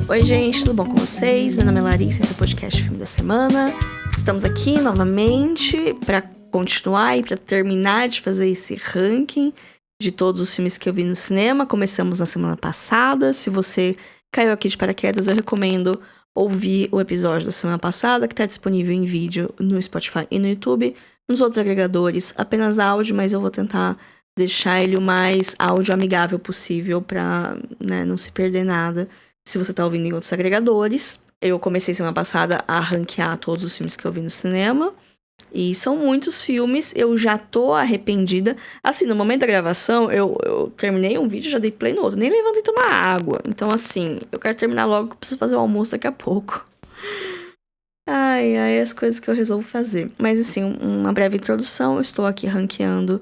Oi gente, tudo bom com vocês? Meu nome é Larissa, esse é o podcast Filme da Semana. Estamos aqui novamente para continuar e para terminar de fazer esse ranking de todos os filmes que eu vi no cinema. Começamos na semana passada. Se você caiu aqui de paraquedas, eu recomendo ouvir o episódio da semana passada, que está disponível em vídeo no Spotify e no YouTube. Nos outros agregadores, apenas áudio, mas eu vou tentar deixar ele o mais áudio amigável possível para, não se perder nada. Se você tá ouvindo em outros agregadores, eu comecei semana passada a ranquear todos os filmes que eu vi no cinema. E são muitos filmes, eu já tô arrependida. Assim, no momento da gravação, eu terminei um vídeo, já dei play no outro. Nem levantei tomar água. Então, assim, eu quero terminar logo, que eu preciso fazer o almoço daqui a pouco. Ai, as coisas que eu resolvo fazer. Mas, assim, uma breve introdução. Eu estou aqui ranqueando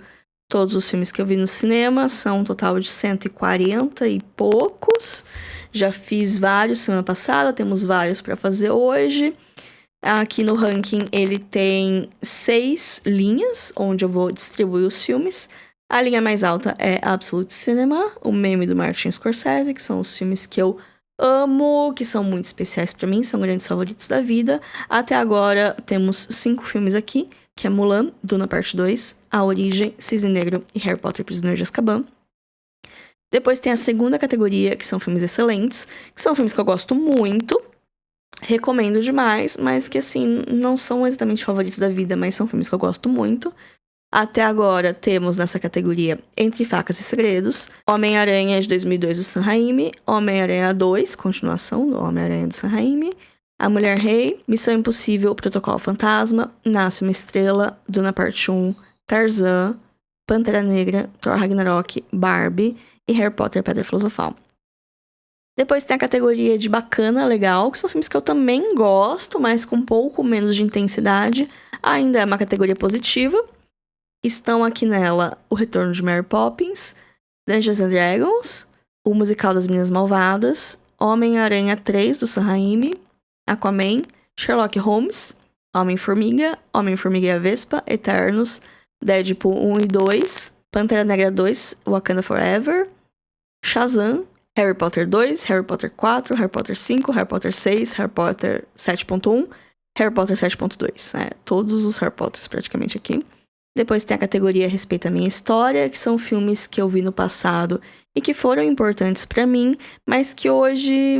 todos os filmes que eu vi no cinema. São um total de 140 e poucos. Já fiz vários semana passada, temos vários para fazer hoje. Aqui no ranking ele tem 6 linhas, onde eu vou distribuir os filmes. A linha mais alta é Absolute Cinema, o meme do Martin Scorsese, que são os filmes que eu amo, que são muito especiais para mim, são grandes favoritos da vida. Até agora temos 5 filmes aqui, que é Mulan, Duna Parte 2, A Origem, Cisne Negro e Harry Potter Prisioneiro de Azkaban. Depois tem a segunda categoria, que são filmes excelentes, que são filmes que eu gosto muito, recomendo demais, mas que, assim, não são exatamente favoritos da vida, mas são filmes que eu gosto muito. Até agora temos nessa categoria Entre Facas e Segredos, Homem-Aranha de 2002 do Sam Raimi, Homem-Aranha 2, continuação do Homem-Aranha do Sam Raimi, A Mulher Rei, Missão Impossível, Protocolo Fantasma, Nasce uma Estrela, Duna Parte 1, Tarzan, Pantera Negra, Thor Ragnarok, Barbie e Harry Potter Pedra Filosofal. Depois tem a categoria de bacana, legal, que são filmes que eu também gosto, mas com um pouco menos de intensidade. Ainda é uma categoria positiva. Estão aqui nela O Retorno de Mary Poppins, Dungeons and Dragons, O Musical das Meninas Malvadas, Homem-Aranha 3 do Sam Raimi, Aquaman, Sherlock Holmes, Homem-Formiga, Homem-Formiga e a Vespa, Eternos, Deadpool 1 e 2, Pantera Negra 2, Wakanda Forever, Shazam, Harry Potter 2, Harry Potter 4, Harry Potter 5, Harry Potter 6, Harry Potter 7.1, Harry Potter 7.2. Todos os Harry Potters praticamente aqui. Depois tem a categoria Respeita a Minha História, que são filmes que eu vi no passado e que foram importantes pra mim, mas que hoje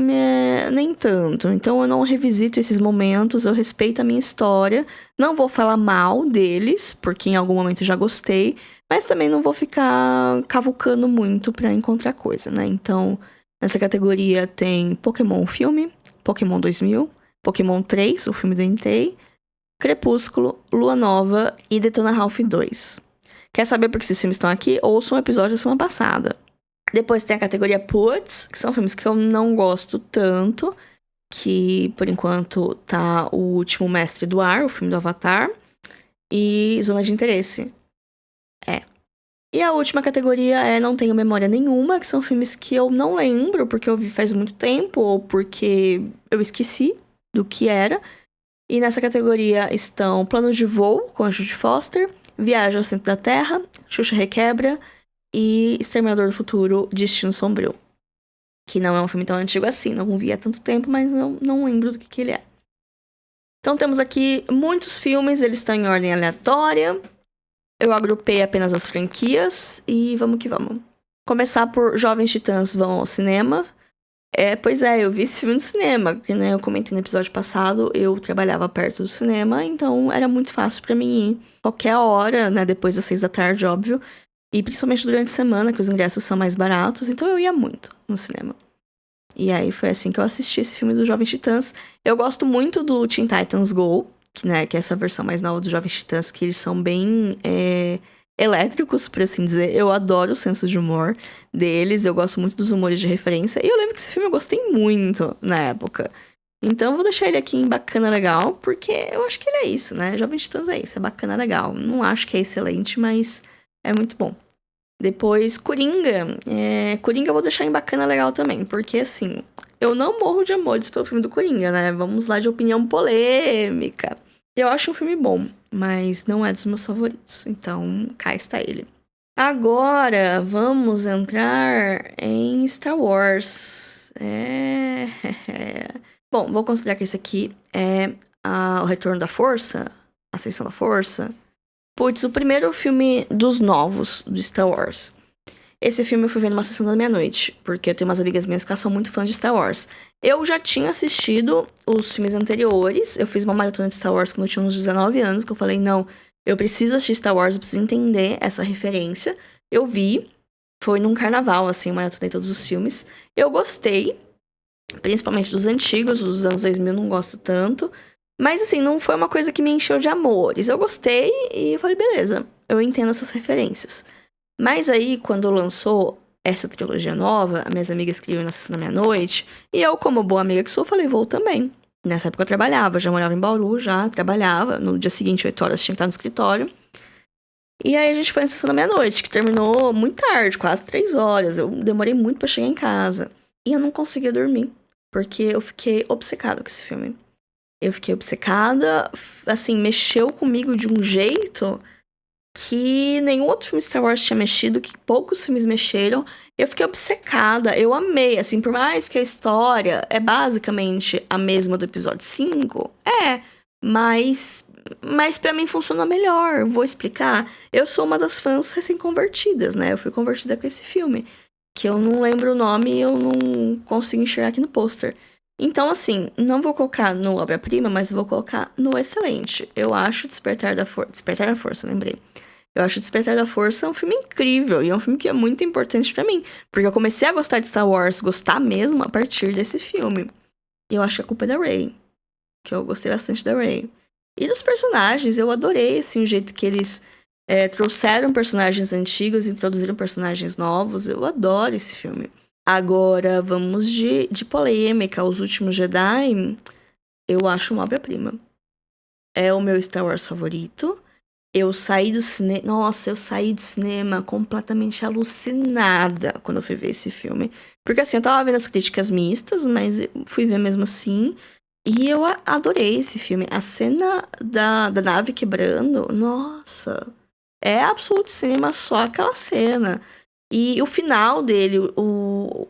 nem tanto. Então eu não revisito esses momentos, eu respeito a minha história. Não vou falar mal deles, porque em algum momento eu já gostei, mas também não vou ficar cavucando muito pra encontrar coisa, né? Então, nessa categoria tem Pokémon o filme, Pokémon 2000, Pokémon 3, o filme do Entei, Crepúsculo, Lua Nova e Detona Ralph 2. Quer saber por que esses filmes estão aqui? Ouça um episódio da semana passada. Depois tem a categoria Puts, que são filmes que eu não gosto tanto, que por enquanto tá O Último Mestre do Ar, o filme do Avatar, e Zona de Interesse. E a última categoria é Não Tenho Memória Nenhuma, que são filmes que eu não lembro, porque eu vi faz muito tempo, ou porque eu esqueci do que era. E nessa categoria estão Planos de Voo, com a Judy Foster, Viagem ao Centro da Terra, Xuxa Requebra e Exterminador do Futuro, Destino Sombrio. Que não é um filme tão antigo assim, não vi há tanto tempo, mas não lembro do que ele é. Então temos aqui muitos filmes, eles estão em ordem aleatória. Eu agrupei apenas as franquias e vamos que vamos. Começar por Jovens Titãs Vão ao Cinema. Pois é, eu vi esse filme no cinema, que, né, eu comentei no episódio passado, eu trabalhava perto do cinema, então era muito fácil pra mim ir qualquer hora, né, depois das 6 da tarde, óbvio, e principalmente durante a semana, que os ingressos são mais baratos, então eu ia muito no cinema. E aí foi assim que eu assisti esse filme dos Jovens Titãs. Eu gosto muito do Teen Titans Go, que é essa versão mais nova dos Jovens Titãs, que eles são bem elétricos, por assim dizer. Eu adoro o senso de humor deles, eu gosto muito dos humores de referência. E eu lembro que esse filme eu gostei muito na época. Então eu vou deixar ele aqui em bacana legal, porque eu acho que ele é isso, né? Jovens Titãs é isso, é bacana legal. Não acho que é excelente, mas é muito bom. Depois, Coringa. Coringa eu vou deixar em bacana legal também, porque assim, eu não morro de amores pelo filme do Coringa, né? Vamos lá de opinião polêmica. Eu acho um filme bom, mas não é dos meus favoritos, então cá está ele. Agora, vamos entrar em Star Wars. É. Bom, vou considerar que esse aqui é o Retorno da Força, Ascensão da Força. Putz, o primeiro filme dos novos do Star Wars. Esse filme eu fui ver numa sessão da meia-noite, porque eu tenho umas amigas minhas que são muito fãs de Star Wars. Eu já tinha assistido os filmes anteriores, eu fiz uma maratona de Star Wars quando eu tinha uns 19 anos, que eu falei, não, eu preciso assistir Star Wars, eu preciso entender essa referência. Eu vi, foi num carnaval, assim, eu maratonei todos os filmes. Eu gostei, principalmente dos antigos, dos anos 2000 não gosto tanto. Mas, assim, não foi uma coisa que me encheu de amores. Eu gostei e eu falei, beleza, eu entendo essas referências. Mas aí, quando lançou essa trilogia nova, as minhas amigas queriam ir na sessão da meia-noite, e eu, como boa amiga que sou, falei, vou também. Nessa época eu trabalhava, já morava em Bauru, já trabalhava. No dia seguinte, 8 horas, tinha que estar no escritório. E aí a gente foi na sessão da meia-noite, que terminou muito tarde, quase 3 horas. Eu demorei muito pra chegar em casa. E eu não conseguia dormir, porque eu fiquei obcecada com esse filme. Eu fiquei obcecada, assim, mexeu comigo de um jeito que nenhum outro filme Star Wars tinha mexido, que poucos filmes mexeram. Eu fiquei obcecada, eu amei, assim, por mais que a história é basicamente a mesma do episódio 5, mas para mim funciona melhor. Vou explicar. Eu sou uma das fãs recém-convertidas, né? Eu fui convertida com esse filme, que eu não lembro o nome e eu não consigo enxergar aqui no pôster. Então, assim, não vou colocar no obra-prima, mas vou colocar no excelente. Eu acho Despertar da Força, lembrei. Eu acho Despertar da Força um filme incrível e é um filme que é muito importante pra mim, porque eu comecei a gostar de Star Wars, gostar mesmo a partir desse filme. E eu acho que a culpa é da Rey, que eu gostei bastante da Rey. E dos personagens, eu adorei, assim, o jeito que eles trouxeram personagens antigos e introduziram personagens novos. Eu adoro esse filme. Agora, vamos de polêmica. Os Últimos Jedi, eu acho uma obra-prima. É o meu Star Wars favorito. Eu saí do cinema... Nossa, eu saí do cinema completamente alucinada quando eu fui ver esse filme. Porque, assim, eu tava vendo as críticas mistas, mas eu fui ver mesmo assim. E eu adorei esse filme. A cena da nave quebrando, nossa... É absoluto cinema só aquela cena. E o final dele,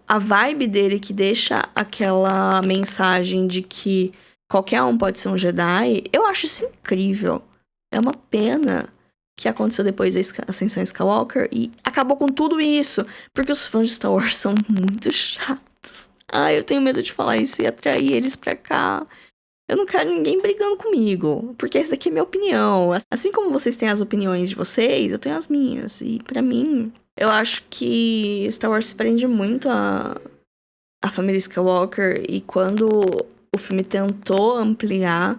a vibe dele que deixa aquela mensagem de que qualquer um pode ser um Jedi, eu acho isso incrível. É uma pena que aconteceu depois da Ascensão Skywalker e acabou com tudo isso, porque os fãs de Star Wars são muito chatos. Ai, eu tenho medo de falar isso e atrair eles pra cá. Eu não quero ninguém brigando comigo, porque essa daqui é minha opinião. Assim como vocês têm as opiniões de vocês, eu tenho as minhas. E pra mim, eu acho que Star Wars se prende muito a família Skywalker. E quando o filme tentou ampliar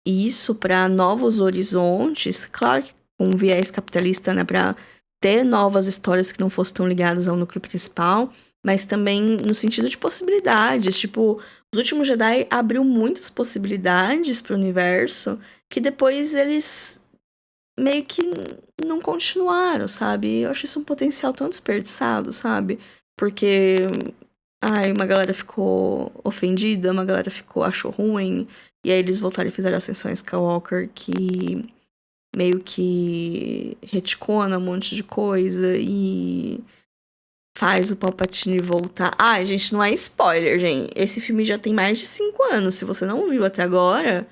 isso pra novos horizontes, claro que com um viés capitalista, né, pra ter novas histórias que não fossem tão ligadas ao núcleo principal, mas também no sentido de possibilidades, tipo, Os Últimos Jedi abriu muitas possibilidades pro universo que depois eles meio que não continuaram, sabe? Eu acho isso um potencial tão desperdiçado, sabe? Porque, ai, uma galera ficou ofendida, uma galera achou ruim, e aí eles voltaram e fizeram a Ascensão Skywalker, que meio que retcona um monte de coisa e faz o Palpatine voltar. Ah, gente, não é spoiler, gente. Esse filme já tem mais de 5 anos. Se você não viu até agora,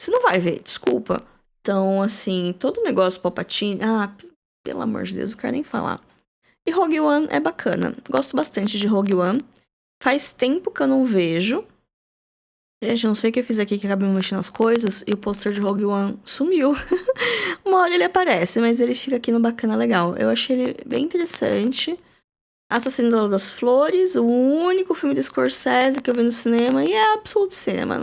você não vai ver, desculpa. Então, assim, todo o negócio Palpatine... Ah, pelo amor de Deus, eu quero nem falar. E Rogue One é bacana. Gosto bastante de Rogue One. Faz tempo que eu não vejo. Gente, não sei o que eu fiz aqui que acabei mexendo nas coisas e o pôster de Rogue One sumiu. Uma hora ele aparece, mas ele fica aqui no Bacana Legal. Eu achei ele bem interessante. Assassino das Flores, o único filme do Scorsese que eu vi no cinema e é absoluto cinema.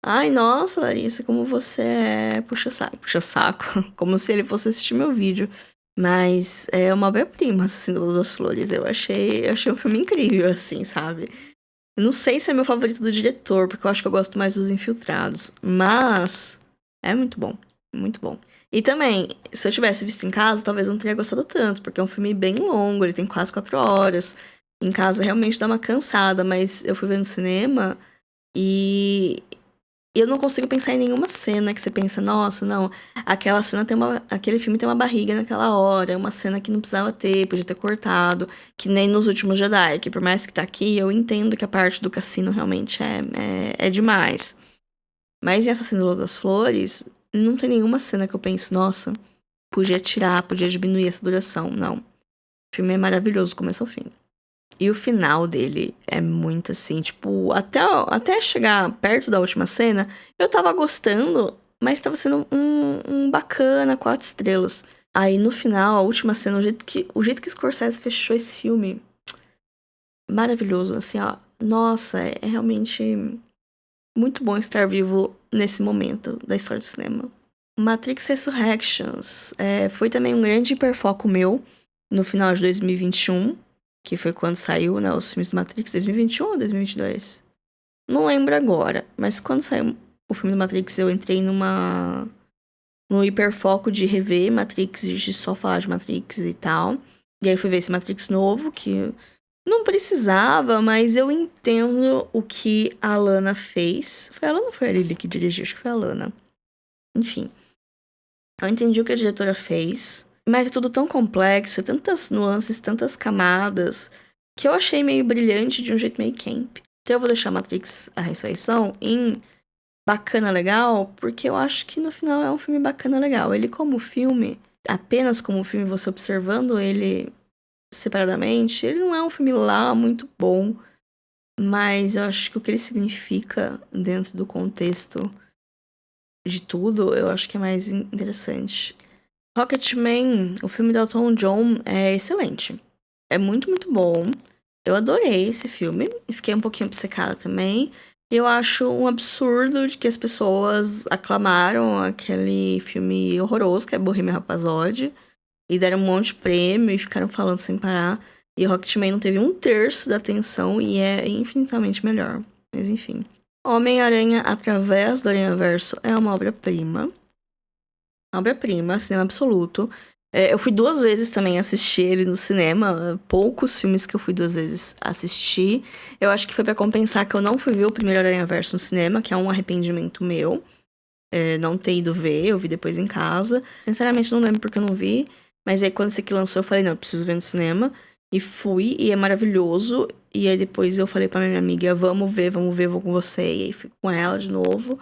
Ai, nossa, Larissa, como você é puxa-saco. Puxa-saco. Como se ele fosse assistir meu vídeo. Mas é uma obra-prima, Assassino das Flores. Eu achei um filme incrível, assim, sabe? Eu não sei se é meu favorito do diretor, porque eu acho que eu gosto mais dos Infiltrados. Mas é muito bom. Muito bom. E também, se eu tivesse visto em casa, talvez eu não teria gostado tanto, porque é um filme bem longo, ele tem quase 4 horas. Em casa realmente dá uma cansada, mas eu fui ver no cinema e eu não consigo pensar em nenhuma cena que você pensa, nossa, não, aquela cena aquele filme tem uma barriga naquela hora, é uma cena que não precisava ter, podia ter cortado, que nem nos últimos Jedi, que por mais que tá aqui, eu entendo que a parte do cassino realmente é demais. Mas em Assassino das Flores, não tem nenhuma cena que eu penso, nossa, podia tirar, podia diminuir essa duração, não. O filme é maravilhoso do começo ao fim. E o final dele é muito assim, tipo, até chegar perto da última cena, eu tava gostando, mas tava sendo um bacana, 4 estrelas. Aí no final, a última cena, o jeito que Scorsese fechou esse filme, maravilhoso, assim, ó. Nossa, é realmente muito bom estar vivo nesse momento da história do cinema. Matrix Resurrections foi também um grande hiperfoco meu no final de 2021, que foi quando saiu, né, os filmes do Matrix, 2021 ou 2022? Não lembro agora, mas quando saiu o filme do Matrix, eu entrei no hiperfoco de rever Matrix, de só falar de Matrix e tal. E aí eu fui ver esse Matrix novo, que não precisava, mas eu entendo o que a Lana fez. Foi a Lana ou foi a Lily que dirigiu? Acho que foi a Lana. Enfim. Eu entendi o que a diretora fez, mas é tudo tão complexo, tantas nuances, tantas camadas, que eu achei meio brilhante de um jeito meio camp. Então eu vou deixar Matrix A Ressurreição em bacana legal, porque eu acho que no final é um filme bacana legal. Ele como filme, apenas como filme, você observando ele separadamente, ele não é um filme lá muito bom, mas eu acho que o que ele significa dentro do contexto de tudo, eu acho que é mais interessante. Rocketman, o filme do Elton John, é excelente. É muito, muito bom. Eu adorei esse filme e fiquei um pouquinho obcecada também. Eu acho um absurdo de que as pessoas aclamaram aquele filme horroroso, que é Bohemian Rhapsody, e deram um monte de prêmio e ficaram falando sem parar. E Rocketman não teve 1/3 da atenção e é infinitamente melhor. Mas enfim. Homem-Aranha através do Aranhaverso é uma obra-prima. Obra-prima, cinema absoluto. Eu fui 2 vezes também assistir ele no cinema. Poucos filmes que eu fui 2 vezes assistir. Eu acho que foi pra compensar que eu não fui ver o primeiro Aranhaverso no cinema, que é um arrependimento meu. Não ter ido ver, eu vi depois em casa. Sinceramente, não lembro porque eu não vi. Mas aí, quando esse aqui lançou, eu falei, não, eu preciso ver no cinema. E fui, e é maravilhoso. E aí, depois eu falei pra minha amiga, vamos ver, vou com você. E aí, fui com ela de novo.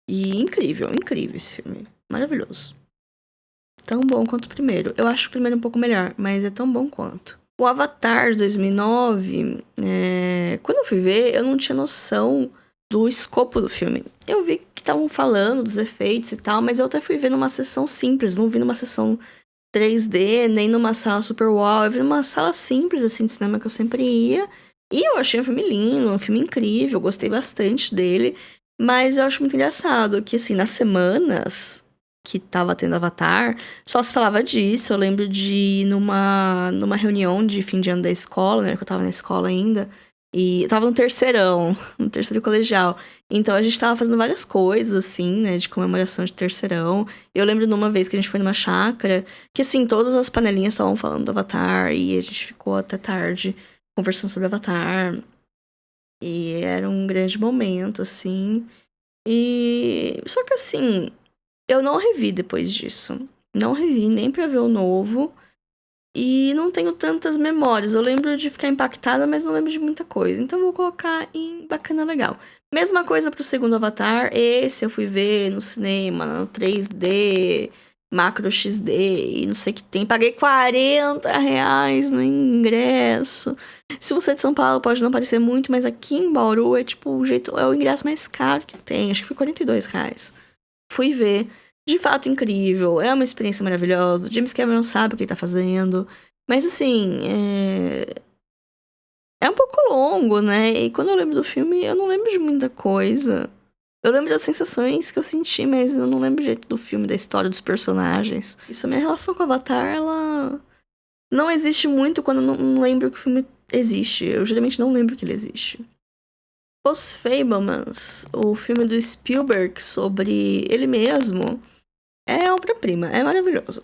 E incrível esse filme. Maravilhoso. Tão bom quanto o primeiro. Eu acho o primeiro um pouco melhor, mas é tão bom quanto. O Avatar de 2009, quando eu fui ver, eu não tinha noção do escopo do filme. Eu vi que estavam falando dos efeitos e tal, mas eu até fui ver numa sessão simples, não vi numa sessão 3D, nem numa sala super wow. Eu vi numa sala simples, assim, de cinema que eu sempre ia. E eu achei um filme lindo, um filme incrível, gostei bastante dele. Mas eu acho muito engraçado que, assim, nas semanas que tava tendo Avatar, só se falava disso. Eu lembro de ir numa reunião de fim de ano da escola, né? Que eu tava na escola ainda. E eu tava no terceirão, no terceiro colegial. Então a gente tava fazendo várias coisas, assim, né? De comemoração de terceirão. Eu lembro de uma vez que a gente foi numa chácara, que assim, todas as panelinhas estavam falando do Avatar. E a gente ficou até tarde conversando sobre Avatar. E era um grande momento, assim. E. Só que assim, eu não revi depois disso. Não revi nem pra ver o novo. E não tenho tantas memórias. Eu lembro de ficar impactada, mas não lembro de muita coisa. Então vou colocar em bacana legal. Mesma coisa pro segundo Avatar. Esse eu fui ver no cinema, no 3D, Macro XD e não sei o que tem. Paguei R$ 40 no ingresso. Se você é de São Paulo, pode não parecer muito, mas aqui em Bauru é tipo o ingresso mais caro que tem. Acho que foi R$ 42. Fui ver. De fato incrível, é uma experiência maravilhosa. O James Cameron sabe o que ele tá fazendo. Mas assim, é um pouco longo, né? E quando eu lembro do filme, eu não lembro de muita coisa. Eu lembro das sensações que eu senti, mas eu não lembro do jeito do filme, da história, dos personagens. Isso, a minha relação com o Avatar, ela não existe muito quando eu não lembro que o filme existe. Eu geralmente não lembro que ele existe. Os Fabelmans, o filme do Spielberg sobre ele mesmo, é obra-prima, é maravilhoso.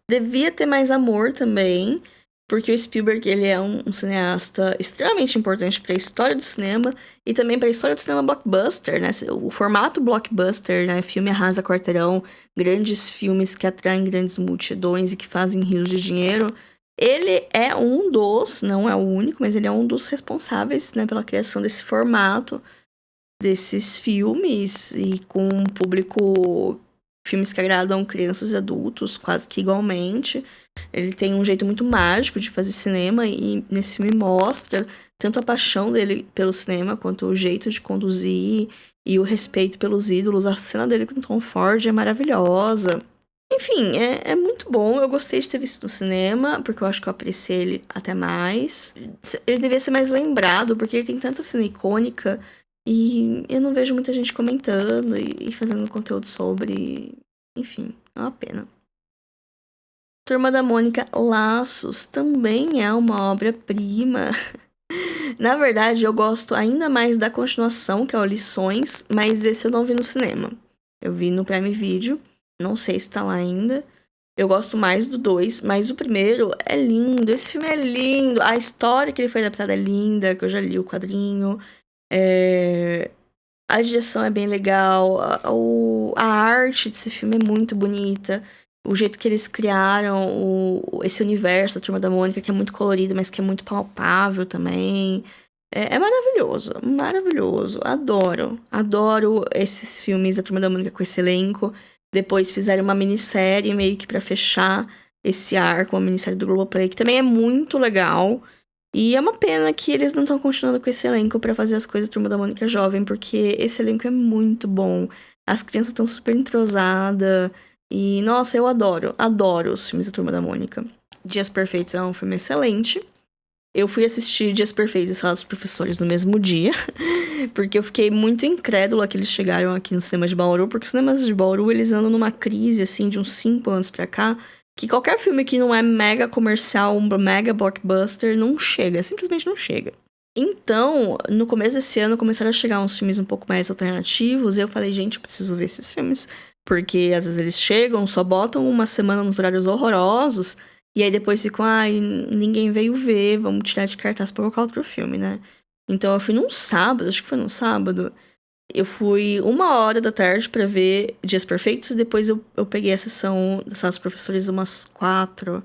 Devia ter mais amor também, porque o Spielberg, ele é um cineasta extremamente importante para a história do cinema e também para a história do cinema blockbuster, né? O formato blockbuster, né? Filme arrasa quarteirão, grandes filmes que atraem grandes multidões e que fazem rios de dinheiro. Ele é um dos, não é o único, mas ele é um dos responsáveis, né, pela criação desse formato, desses filmes e com um público, filmes que agradam crianças e adultos quase que igualmente. Ele tem um jeito muito mágico de fazer cinema e nesse filme mostra tanto a paixão dele pelo cinema quanto o jeito de conduzir e o respeito pelos ídolos. A cena dele com Tom Ford é maravilhosa. Enfim, é muito bom. Eu gostei de ter visto no cinema, porque eu acho que eu apreciei ele até mais. Ele devia ser mais lembrado, porque ele tem tanta cena icônica e eu não vejo muita gente comentando e fazendo conteúdo sobre. Enfim, é uma pena. Turma da Mônica Laços também é uma obra-prima. Na verdade, eu gosto ainda mais da continuação, que é o Lições, mas esse eu não vi no cinema. Eu vi no Prime Video, não sei se tá lá ainda. Eu gosto mais do 2, mas o primeiro é lindo. Esse filme é lindo. A história que ele foi adaptado é linda, que eu já li o quadrinho. A direção é bem legal. A arte desse filme é muito bonita. O jeito que eles criaram esse universo, a Turma da Mônica, que é muito colorido, mas que é muito palpável também. É maravilhoso, maravilhoso. Adoro esses filmes da Turma da Mônica com esse elenco. Depois fizeram uma minissérie meio que pra fechar esse arco, uma minissérie do Globoplay, que também é muito legal. E é uma pena que eles não estão continuando com esse elenco pra fazer as coisas da Turma da Mônica jovem, porque esse elenco é muito bom. As crianças estão super entrosadas. E, nossa, eu adoro os filmes da Turma da Mônica. Dias Perfeitos é um filme excelente. Eu fui assistir Dias Perfeitos e Sala dos Professores no mesmo dia, porque eu fiquei muito incrédula que eles chegaram aqui no cinema de Bauru, porque os cinemas de Bauru, eles andam numa crise, assim, de uns 5 anos pra cá, que qualquer filme que não é mega comercial, um mega blockbuster, não chega, simplesmente não chega. Então, no começo desse ano, começaram a chegar uns filmes um pouco mais alternativos, e eu falei, gente, eu preciso ver esses filmes, porque às vezes eles chegam, só botam uma semana nos horários horrorosos, e aí depois ficam, ninguém veio ver, vamos tirar de cartaz pra colocar outro filme, né? Então eu fui num sábado, acho que foi num sábado. Eu fui 1h da tarde pra ver Dias Perfeitos, e depois eu peguei a sessão das salas dos professores umas 4,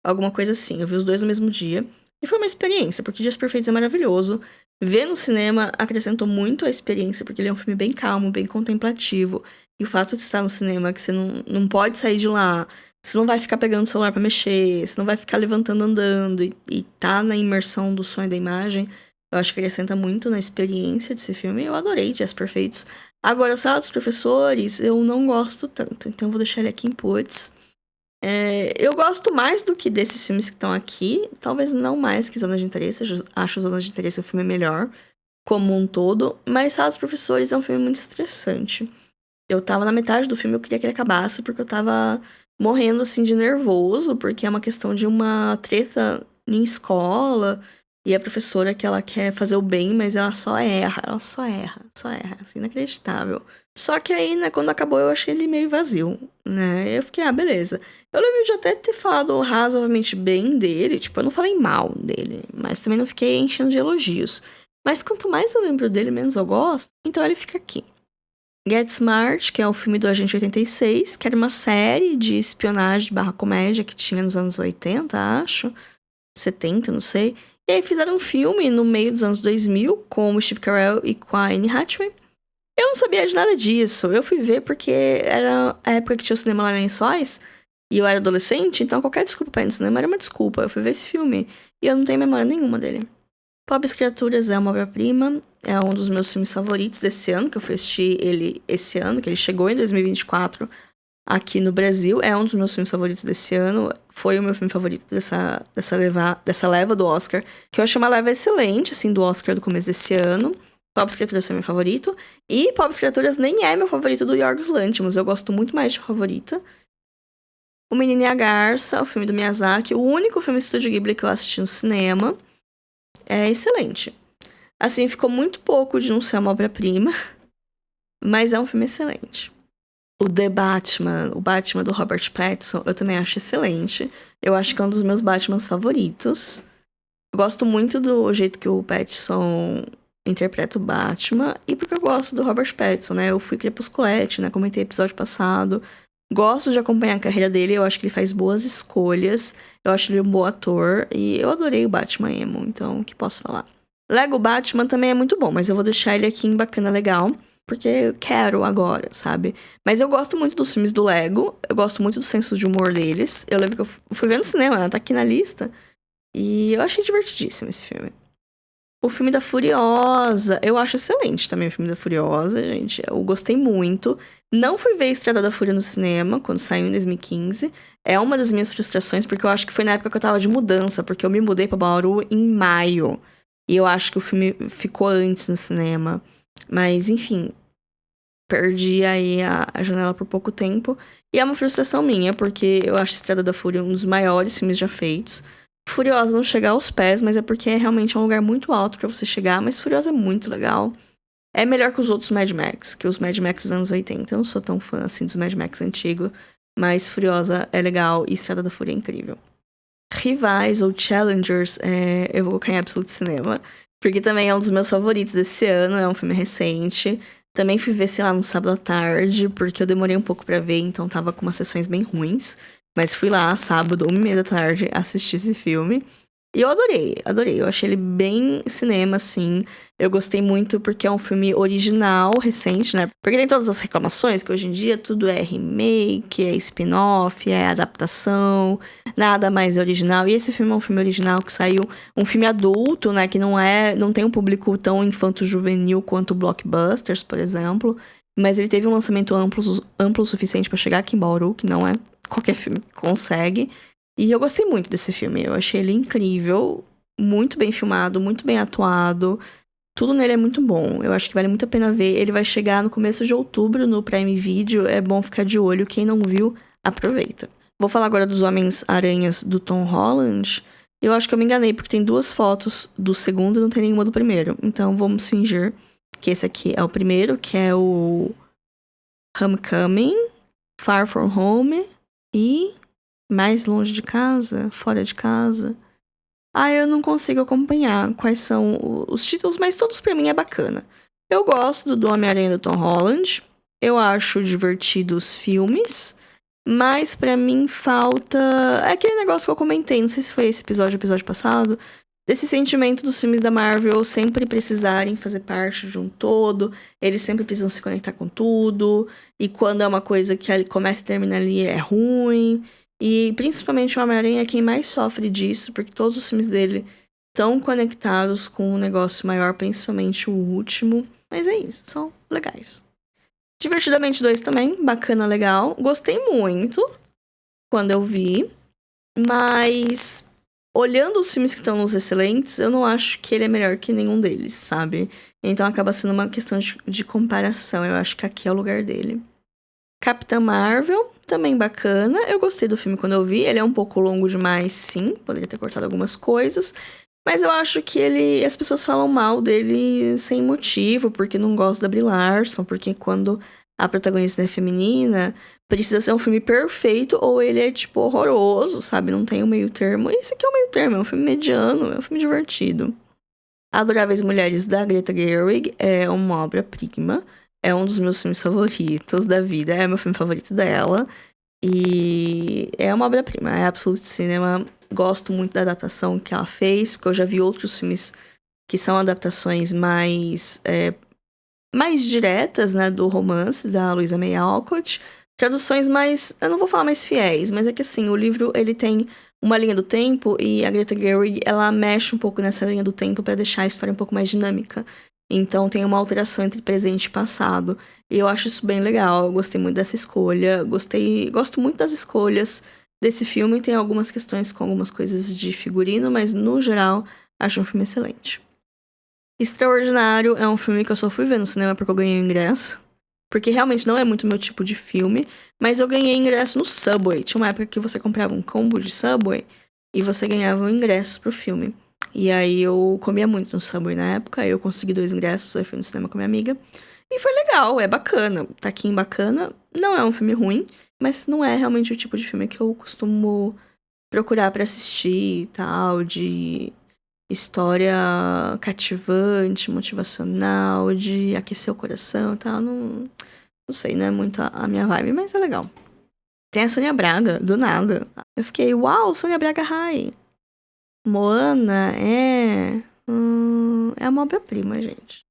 alguma coisa assim. Eu vi os dois no mesmo dia. E foi uma experiência, porque Dias Perfeitos é maravilhoso. Ver no cinema acrescentou muito a experiência, porque ele é um filme bem calmo, bem contemplativo. E o fato de estar no cinema, que você não pode sair de lá, você não vai ficar pegando o celular pra mexer, você não vai ficar levantando andando e tá na imersão do som e da imagem. Eu acho que acrescenta muito na experiência desse filme. Eu adorei Dias Perfeitos. Agora, Sala dos Professores, eu não gosto tanto. Então, eu vou deixar ele aqui em puts. Eu gosto mais do que desses filmes que estão aqui. Talvez não mais que Zona de Interesse. Eu acho Zona de Interesse o filme melhor, como um todo. Mas Sala dos Professores é um filme muito estressante. Eu tava na metade do filme, eu queria que ele acabasse, porque eu tava morrendo, assim, de nervoso. Porque é uma questão de uma treta em escola. E a professora que ela quer fazer o bem, mas ela só erra. Assim, inacreditável. Só que aí, né, quando acabou, eu achei ele meio vazio, né? Eu fiquei, beleza. Eu lembro de até ter falado razoavelmente bem dele, tipo, eu não falei mal dele, mas também não fiquei enchendo de elogios. Mas quanto mais eu lembro dele, menos eu gosto, então ele fica aqui. Get Smart, que é o filme do Agente 86, que era uma série de espionagem / comédia que tinha nos anos 80, acho. 70, não sei. E aí fizeram um filme no meio dos anos 2000 com o Steve Carell e com a Anne Hathaway. Eu não sabia de nada disso. Eu fui ver porque era a época que tinha o cinema lá em Lençóis e eu era adolescente, então qualquer desculpa pra ir no cinema era uma desculpa. Eu fui ver esse filme e eu não tenho memória nenhuma dele. Pobres Criaturas é uma obra-prima, é um dos meus filmes favoritos desse ano, que eu fui assistir ele esse ano, que ele chegou em 2024 aqui no Brasil. É um dos meus filmes favoritos desse ano. Foi o meu filme favorito dessa leva do Oscar, que eu achei uma leva excelente, assim, do Oscar do começo desse ano. Pobres Criaturas foi meu favorito. E Pobres Criaturas nem é meu favorito do Yorgos Lanthimos. Eu gosto muito mais de Favorita. O Menino e a Garça, o filme do Miyazaki. O único filme do Estúdio Ghibli que eu assisti no cinema. É excelente. Assim, ficou muito pouco de não ser uma obra-prima. Mas é um filme excelente. O The Batman, o Batman do Robert Pattinson, eu também acho excelente. Eu acho que é um dos meus Batmans favoritos. Eu gosto muito do jeito que o Pattinson interpreta o Batman. E porque eu gosto do Robert Pattinson, né? Eu fui crepusculete, né? Comentei episódio passado. Gosto de acompanhar a carreira dele. Eu acho que ele faz boas escolhas. Eu acho ele um bom ator. E eu adorei o Batman emo. Então, o que posso falar? Lego Batman também é muito bom. Mas eu vou deixar ele aqui em Bacana Legal. Porque eu quero agora, sabe? Mas eu gosto muito dos filmes do Lego. Eu gosto muito do senso de humor deles. Eu lembro que eu fui ver no cinema, né? Tá aqui na lista. E eu achei divertidíssimo esse filme. O filme da Furiosa, eu acho excelente também o filme da Furiosa, gente. Eu gostei muito. Não fui ver a Estrada da Fúria no cinema, quando saiu em 2015. É uma das minhas frustrações, porque eu acho que foi na época que eu tava de mudança, porque eu me mudei pra Bauru em maio. E eu acho que o filme ficou antes no cinema. Mas, enfim, perdi aí a janela por pouco tempo. E é uma frustração minha, porque eu acho Estrada da Fúria um dos maiores filmes já feitos. Furiosa não chega aos pés, mas é porque realmente é um lugar muito alto pra você chegar. Mas Furiosa é muito legal. É melhor que os outros Mad Max, que os Mad Max dos anos 80. Eu não sou tão fã assim dos Mad Max antigos, mas Furiosa é legal e Estrada da Fúria é incrível. Rivais ou Challengers, eu vou colocar em Absolute Cinema, porque também é um dos meus favoritos desse ano, é um filme recente. Também fui ver, sei lá, no sábado à tarde, porque eu demorei um pouco pra ver, então tava com umas sessões bem ruins. Mas fui lá, sábado, 1h30 da tarde, assistir esse filme. E eu adorei, adorei. Eu achei ele bem cinema, assim. Eu gostei muito porque é um filme original, recente, né? Porque tem todas as reclamações que hoje em dia tudo é remake, é spin-off, é adaptação, nada mais é original. E esse filme é um filme original que saiu, um filme adulto, né? Que não tem um público tão infanto-juvenil quanto Blockbusters, por exemplo. Mas ele teve um lançamento amplo o suficiente pra chegar aqui em Bauru, que não é qualquer filme que consegue. E eu gostei muito desse filme. Eu achei ele incrível, muito bem filmado, muito bem atuado. Tudo nele é muito bom. Eu acho que vale muito a pena ver. Ele vai chegar no começo de outubro no Prime Video. É bom ficar de olho. Quem não viu, aproveita. Vou falar agora dos Homens-Aranhas do Tom Holland. Eu acho que eu me enganei, porque tem 2 fotos do segundo e não tem nenhuma do primeiro. Então vamos fingir que esse aqui é o primeiro, que é o Homecoming, Far From Home e Mais Longe de Casa, Fora de Casa. Eu não consigo acompanhar quais são os títulos, mas todos pra mim é bacana. Eu gosto do Homem-Aranha do Tom Holland. Eu acho divertido os filmes. Mas pra mim falta... É aquele negócio que eu comentei, não sei se foi esse episódio ou episódio passado, desse sentimento dos filmes da Marvel sempre precisarem fazer parte de um todo, eles sempre precisam se conectar com tudo, e quando é uma coisa que começa e termina ali é ruim. E principalmente o Homem-Aranha é quem mais sofre disso, porque todos os filmes dele estão conectados com um negócio maior, principalmente o último. Mas é isso, são legais. Divertidamente 2 também, bacana, legal. Gostei muito quando eu vi, mas olhando os filmes que estão nos excelentes, eu não acho que ele é melhor que nenhum deles, sabe? Então acaba sendo uma questão de comparação, eu acho que aqui é o lugar dele. Capitã Marvel, também bacana. Eu gostei do filme quando eu vi. Ele é um pouco longo demais, sim. Poderia ter cortado algumas coisas. Mas eu acho que as pessoas falam mal dele sem motivo, porque não gostam da Brie Larson, porque quando a protagonista é feminina, precisa ser um filme perfeito ou ele é, tipo, horroroso, sabe? Não tem um meio termo. E esse aqui é o meio termo, é um filme mediano, é um filme divertido. Adoráveis Mulheres, da Greta Gerwig, é uma obra-prima. É um dos meus filmes favoritos da vida. É meu filme favorito dela. E é uma obra-prima. É Absolute Cinema. Gosto muito da adaptação que ela fez, porque eu já vi outros filmes que são adaptações mais diretas, né, do romance da Louisa May Alcott. Traduções mais... Eu não vou falar mais fiéis, mas é que assim, o livro ele tem uma linha do tempo e a Greta Gerwig, ela mexe um pouco nessa linha do tempo para deixar a história um pouco mais dinâmica. Então tem uma alteração entre presente e passado. E eu acho isso bem legal. Eu gostei muito dessa escolha. Gosto muito das escolhas desse filme. Tem algumas questões com algumas coisas de figurino, mas no geral acho um filme excelente. Extraordinário é um filme que eu só fui ver no cinema porque eu ganhei o ingresso. Porque realmente não é muito meu tipo de filme. Mas eu ganhei ingresso no Subway. Tinha uma época que você comprava um combo de Subway e você ganhava um ingresso pro filme. E aí eu comia muito no Subway na época, aí eu consegui 2 ingressos, aí fui no cinema com minha amiga. E foi legal, é bacana. Taquinho bacana. Não é um filme ruim, mas não é realmente o tipo de filme que eu costumo procurar pra assistir e tal, de história cativante, motivacional, de aquecer o coração e tal. Não sei, não é muito a minha vibe, mas é legal. Tem a Sônia Braga, do nada. Eu fiquei, uau, Sônia Braga High. Moana é uma obra-prima, gente.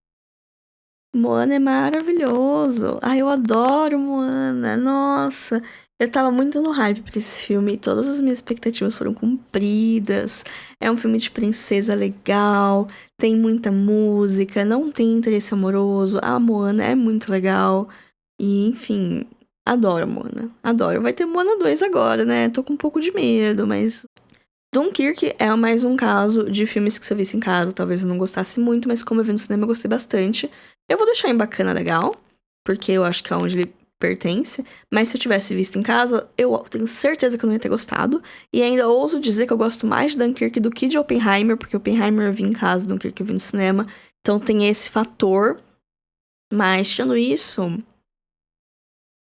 Moana é maravilhoso. Ai, eu adoro Moana. Nossa, eu tava muito no hype pra esse filme e todas as minhas expectativas foram cumpridas. É um filme de princesa legal, tem muita música, não tem interesse amoroso. A Moana é muito legal. E, enfim, adoro Moana. Adoro. Vai ter Moana 2 agora, né? Tô com um pouco de medo, mas Dunkirk é mais um caso de filmes que se eu visse em casa, talvez eu não gostasse muito, mas como eu vi no cinema, eu gostei bastante. Eu vou deixar em bacana legal, porque eu acho que é onde ele pertence, mas se eu tivesse visto em casa, eu tenho certeza que eu não ia ter gostado. E ainda ouso dizer que eu gosto mais de Dunkirk do que de Oppenheimer, porque Oppenheimer eu vi em casa, Dunkirk eu vi no cinema. Então tem esse fator. Mas, tirando isso,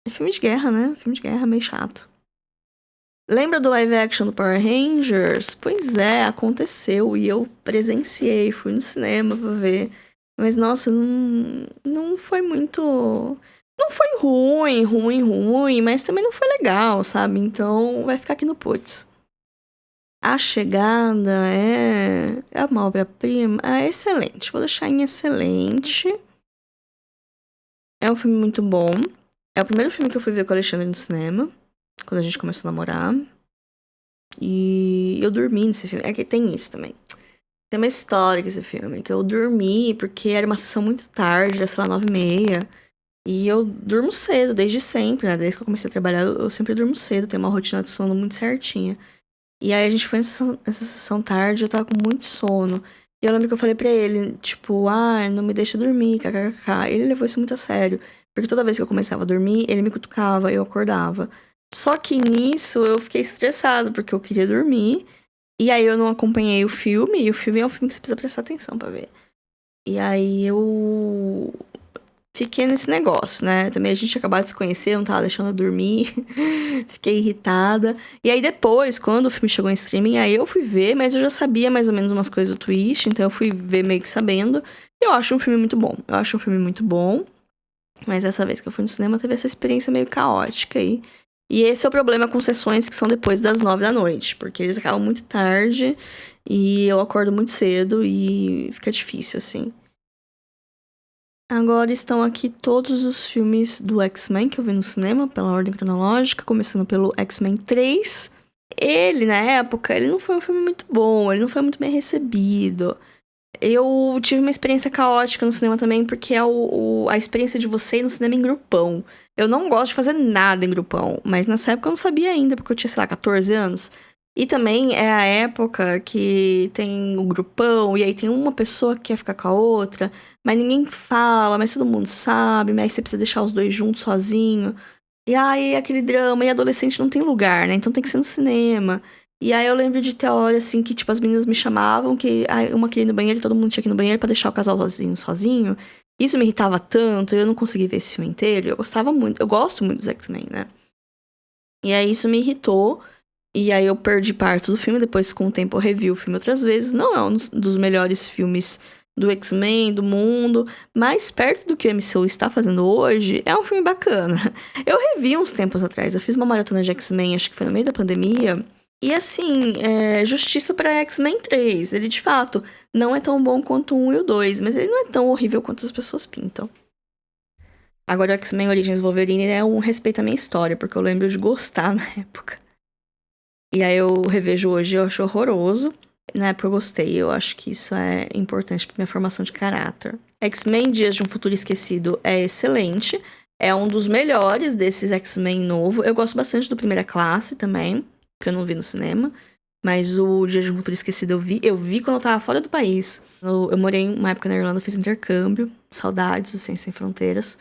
é filme de guerra, né? Filme de guerra é meio chato. Lembra do live action do Power Rangers? Pois é, aconteceu e eu presenciei, fui no cinema pra ver. Mas nossa, não foi muito. Não foi ruim, mas também não foi legal, sabe? Então vai ficar aqui no Puts. A Chegada é uma obra-prima. É excelente, vou deixar em excelente. É um filme muito bom. É o primeiro filme que eu fui ver com o Alexandre no cinema, quando a gente começou a namorar. E eu dormi nesse filme. É que tem isso também. Tem uma história com esse filme, que eu dormi porque era uma sessão muito tarde, era, sei lá, 9h30. E eu durmo cedo, desde sempre, né? Desde que eu comecei a trabalhar, eu sempre durmo cedo, tenho uma rotina de sono muito certinha. E aí a gente foi nessa sessão tarde, eu tava com muito sono. E eu lembro que eu falei pra ele, tipo, não me deixa dormir, kkkk. Ele levou isso muito a sério. Porque toda vez que eu começava a dormir, ele me cutucava, eu acordava. Só que nisso eu fiquei estressada, porque eu queria dormir. E aí eu não acompanhei o filme, e o filme é um filme que você precisa prestar atenção pra ver. E aí eu fiquei nesse negócio, né? Também a gente tinha acabado de se conhecer, não tava deixando eu dormir. Fiquei irritada. E aí depois, quando o filme chegou em streaming, aí eu fui ver, mas eu já sabia mais ou menos umas coisas do twist, então eu fui ver meio que sabendo. E eu acho um filme muito bom. Eu acho um filme muito bom. Mas dessa vez que eu fui no cinema, teve essa experiência meio caótica aí. E esse é o problema com sessões que são depois das 9 da noite, porque eles acabam muito tarde e eu acordo muito cedo e fica difícil, assim. Agora estão aqui todos os filmes do X-Men que eu vi no cinema, pela ordem cronológica, começando pelo X-Men 3. Ele, na época, ele não foi um filme muito bom, ele não foi muito bem recebido. Eu tive uma experiência caótica no cinema também, porque é a experiência de você ir no cinema em grupão. Eu não gosto de fazer nada em grupão, mas nessa época eu não sabia ainda, porque eu tinha, sei lá, 14 anos. E também é a época que tem o grupão, e aí tem uma pessoa que quer ficar com a outra, mas ninguém fala, mas todo mundo sabe, mas aí você precisa deixar os dois juntos sozinho. E aí aquele drama, e adolescente não tem lugar, né? Então tem que ser no cinema. E aí eu lembro de ter hora, assim, que, tipo, as meninas me chamavam, que uma queria ir no banheiro e todo mundo tinha que ir no banheiro pra deixar o casal sozinho. Isso me irritava tanto, eu não consegui ver esse filme inteiro. Eu gostava muito, eu gosto muito dos X-Men, né? E aí isso me irritou. E aí eu perdi partes do filme, depois com o tempo eu revi o filme outras vezes. Não é um dos melhores filmes do X-Men, do mundo, mas perto do que o MCU está fazendo hoje, é um filme bacana. Eu revi uns tempos atrás, eu fiz uma maratona de X-Men, acho que foi no meio da pandemia. E assim, justiça pra X-Men 3. Ele, de fato, não é tão bom quanto o 1 e o 2, mas ele não é tão horrível quanto as pessoas pintam. Agora, o X-Men Origins Wolverine é um respeito à minha história, porque eu lembro de gostar na época. E aí eu revejo hoje e eu acho horroroso. Na época eu gostei, eu acho que isso é importante pra minha formação de caráter. X-Men Dias de um Futuro Esquecido é excelente. É um dos melhores desses X-Men novo. Eu gosto bastante do Primeira Classe também, que eu não vi no cinema. Mas o Dia de um Futuro Esquecido eu vi quando eu tava fora do país. Eu morei uma época na Irlanda, fiz intercâmbio. Saudades do Ciência Sem Fronteiras.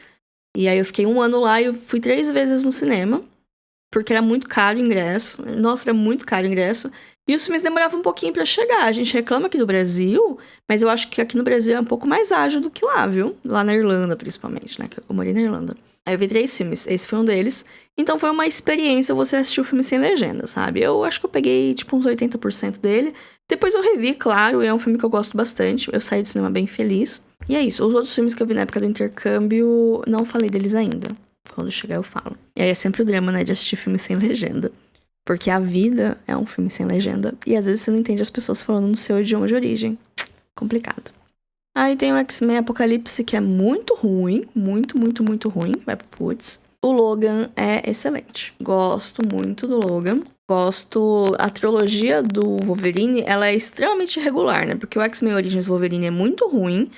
E aí eu fiquei 1 ano lá e eu fui 3 vezes no cinema. Porque era muito caro o ingresso. Nossa, era muito caro o ingresso. E os filmes demoravam um pouquinho pra chegar. A gente reclama aqui do Brasil, mas eu acho que aqui no Brasil é um pouco mais ágil do que lá, viu? Lá na Irlanda, principalmente, né? Que eu morei na Irlanda. Aí eu vi 3 filmes, esse foi um deles. Então foi uma experiência você assistir o filme sem legenda, sabe? Eu acho que eu peguei, tipo, uns 80% dele. Depois eu revi, claro, e é um filme que eu gosto bastante. Eu saí do cinema bem feliz. E é isso, os outros filmes que eu vi na época do intercâmbio, não falei deles ainda. Quando chegar eu falo. E aí é sempre o drama, né, de assistir filme sem legenda. Porque a vida é um filme sem legenda. E às vezes você não entende as pessoas falando no seu idioma de origem. Complicado. Aí tem o X-Men Apocalipse, que é muito ruim. Muito, muito, muito ruim. Vai pro putz. O Logan é excelente. Gosto muito do Logan. Gosto... A trilogia do Wolverine, ela é extremamente irregular, né? Porque o X-Men Origins Wolverine é muito ruim.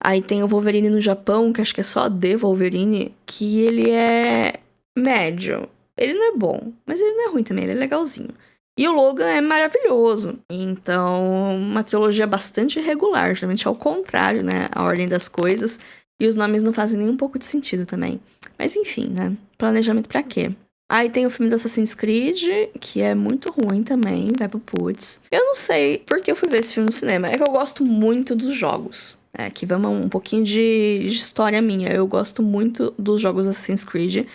Aí tem o Wolverine no Japão, que acho que é só The Wolverine, que ele é médio. Ele não é bom, mas ele não é ruim também, ele é legalzinho. E o Logan é maravilhoso. Então, uma trilogia bastante irregular, geralmente é ao contrário, né? A ordem das coisas. E os nomes não fazem nem um pouco de sentido também. Mas enfim, né? Planejamento pra quê? Aí tem o filme do Assassin's Creed, que é muito ruim também, vai pro putz. Eu não sei por que eu fui ver esse filme no cinema. É que eu gosto muito dos jogos. Aqui vamos um pouquinho de história minha. Eu gosto muito dos jogos Assassin's Creed.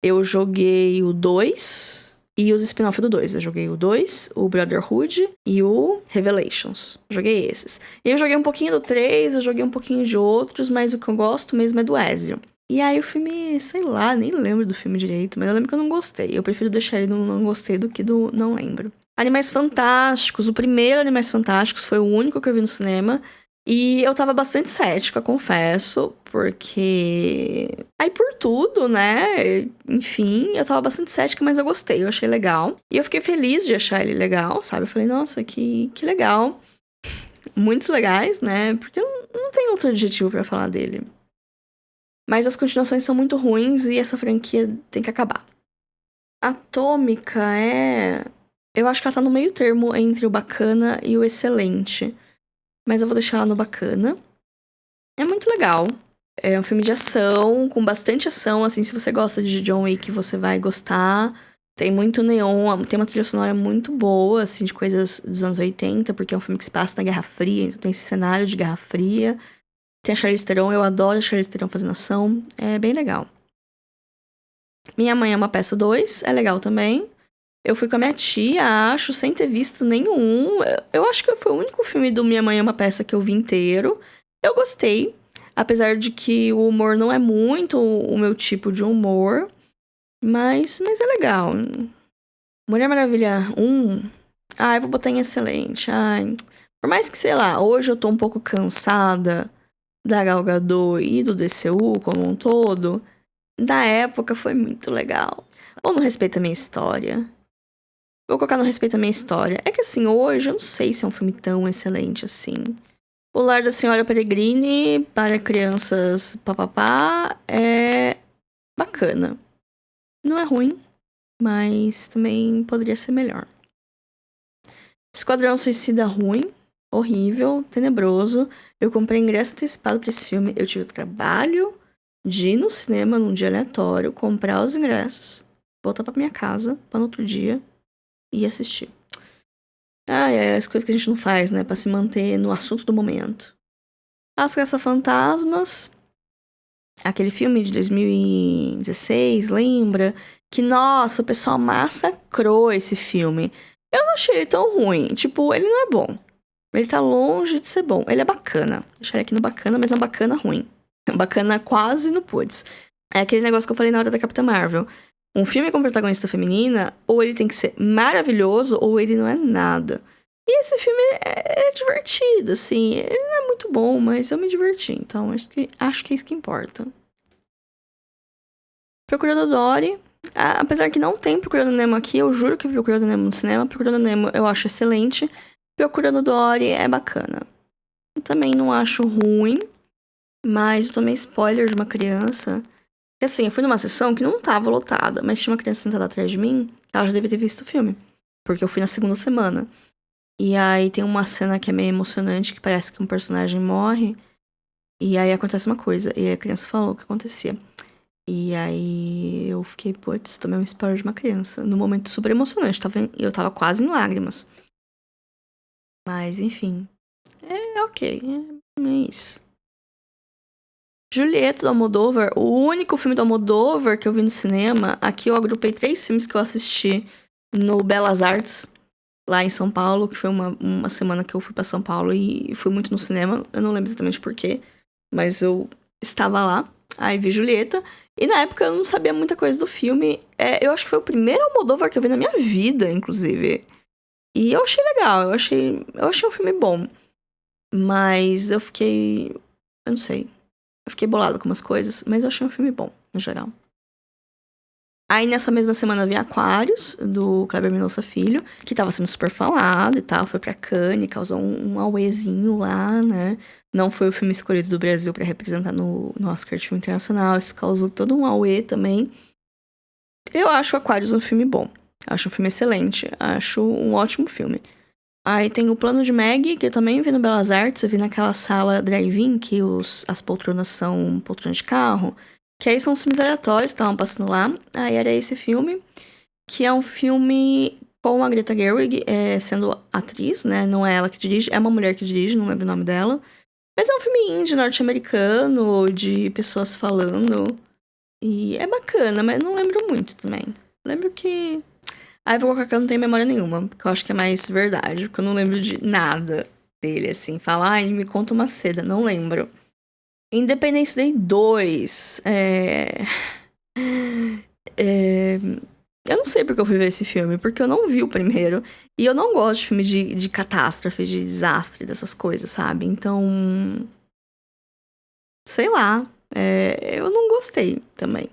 Eu joguei o 2 e os spin-off do 2. Eu joguei o 2, o Brotherhood e o Revelations. Joguei esses. E eu joguei um pouquinho do 3, eu joguei um pouquinho de outros, mas o que eu gosto mesmo é do Ezio. E aí o filme, sei lá, nem lembro do filme direito, mas eu lembro que eu não gostei. Eu prefiro deixar ele no não gostei do que do não lembro. Animais Fantásticos. O primeiro Animais Fantásticos foi o único que eu vi no cinema. E eu tava bastante cética, confesso, porque... Aí por tudo, né? Enfim, eu tava bastante cética, mas eu gostei, eu achei legal. E eu fiquei feliz de achar ele legal, sabe? Eu falei, nossa, que legal. Muitos legais, né? Porque não tem outro adjetivo pra falar dele. Mas as continuações são muito ruins e essa franquia tem que acabar. Atômica é... Eu acho que ela tá no meio termo entre o bacana e o excelente. Mas eu vou deixar ela no bacana. É muito legal. É um filme de ação, com bastante ação, assim, se você gosta de John Wick, você vai gostar. Tem muito neon, tem uma trilha sonora muito boa, assim, de coisas dos anos 80, porque é um filme que se passa na Guerra Fria, então tem esse cenário de Guerra Fria. Tem a Charlize Theron, eu adoro a Charlize Theron fazendo ação, é bem legal. Minha Mãe é uma Peça 2, é legal também. Eu fui com a minha tia, acho, sem ter visto nenhum. Eu acho que foi o único filme do Minha Mãe é uma Peça que eu vi inteiro. Eu gostei, apesar de que o humor não é muito o meu tipo de humor. Mas é legal. Mulher Maravilha 1, eu vou botar em excelente. Por mais que, sei lá, hoje eu tô um pouco cansada da Gal Gadot e do DCU como um todo, na época foi muito legal. Ou não respeita a minha história. Vou colocar no respeito à minha história. É que assim, hoje eu não sei se é um filme tão excelente assim. O Lar da Senhora Peregrine para crianças papapá é bacana. Não é ruim, mas também poderia ser melhor. Esquadrão Suicida ruim, horrível, tenebroso. Eu comprei ingresso antecipado pra esse filme. Eu tive o trabalho de ir no cinema num dia aleatório, comprar os ingressos, voltar pra minha casa para no outro dia e assistir. As coisas que a gente não faz, né? Pra se manter no assunto do momento. As Caça-Fantasmas. Aquele filme de 2016, lembra? Que, nossa, o pessoal massacrou esse filme. Eu não achei ele tão ruim. Tipo, ele não é bom. Ele tá longe de ser bom. Ele é bacana. Deixar ele aqui no bacana, mas é um bacana ruim. É um bacana quase no puts. É aquele negócio que eu falei na hora da Capitã Marvel. Um filme com protagonista feminina, ou ele tem que ser maravilhoso, ou ele não é nada. E esse filme é divertido, assim. Ele não é muito bom, mas eu me diverti. Então, acho que é isso que importa. Procurando Dory. Apesar que não tem Procurando Nemo aqui, eu juro que eu vi Procurando Nemo no cinema. Procurando Nemo eu acho excelente. Procurando Dory é bacana. Eu também não acho ruim, mas eu tomei spoiler de uma criança. E assim, eu fui numa sessão que não tava lotada, mas tinha uma criança sentada atrás de mim, ela já devia ter visto o filme. Porque eu fui na segunda semana. E aí tem uma cena que é meio emocionante, que parece que um personagem morre. E aí acontece uma coisa. E aí a criança falou o que acontecia. E aí eu fiquei, putz, tomei um spoiler de uma criança. Num momento super emocionante. Eu tava quase em lágrimas. Mas, enfim. É ok. É isso. Julieta do Almodóvar, o único filme do Almodóvar que eu vi no cinema, aqui eu agrupei 3 filmes que eu assisti no Belas Artes, lá em São Paulo, que foi uma semana que eu fui pra São Paulo e fui muito no cinema. Eu não lembro exatamente porquê, mas eu estava lá. Aí vi Julieta. E na época eu não sabia muita coisa do filme. Eu acho que foi o primeiro Almodóvar que eu vi na minha vida, inclusive. E eu achei legal, eu achei um filme bom. Mas eu fiquei. Eu não sei. Eu fiquei bolado com umas coisas, mas eu achei um filme bom, no geral. Aí nessa mesma semana eu vi Aquários, do Kleber Mendonça Filho, que tava sendo super falado e tal, foi pra Cannes, causou um auêzinho lá, né? Não foi o filme escolhido do Brasil pra representar no Oscar de Filme Internacional, isso causou todo um auê também. Eu acho Aquários um filme bom, acho um filme excelente, acho um ótimo filme. Aí tem o Plano de Meg, que eu também vi no Belas Artes, eu vi naquela sala drive-in, que as poltronas são poltronas de carro, que aí são os filmes aleatórios que estavam passando lá. Aí era esse filme, que é um filme com a Greta Gerwig sendo atriz, né? Não é ela que dirige, é uma mulher que dirige, não lembro o nome dela. Mas é um filme indie norte-americano, de pessoas falando. E é bacana, mas não lembro muito também. Lembro que eu vou colocar que eu não tenho memória nenhuma, porque eu acho que é mais verdade, porque eu não lembro de nada dele, assim. Falar, me conta uma seda, não lembro. Independence Day 2. Eu não sei porque eu fui ver esse filme, porque eu não vi o primeiro. E eu não gosto de filme de catástrofe, de desastre, dessas coisas, sabe? Então. Sei lá. Eu não gostei também.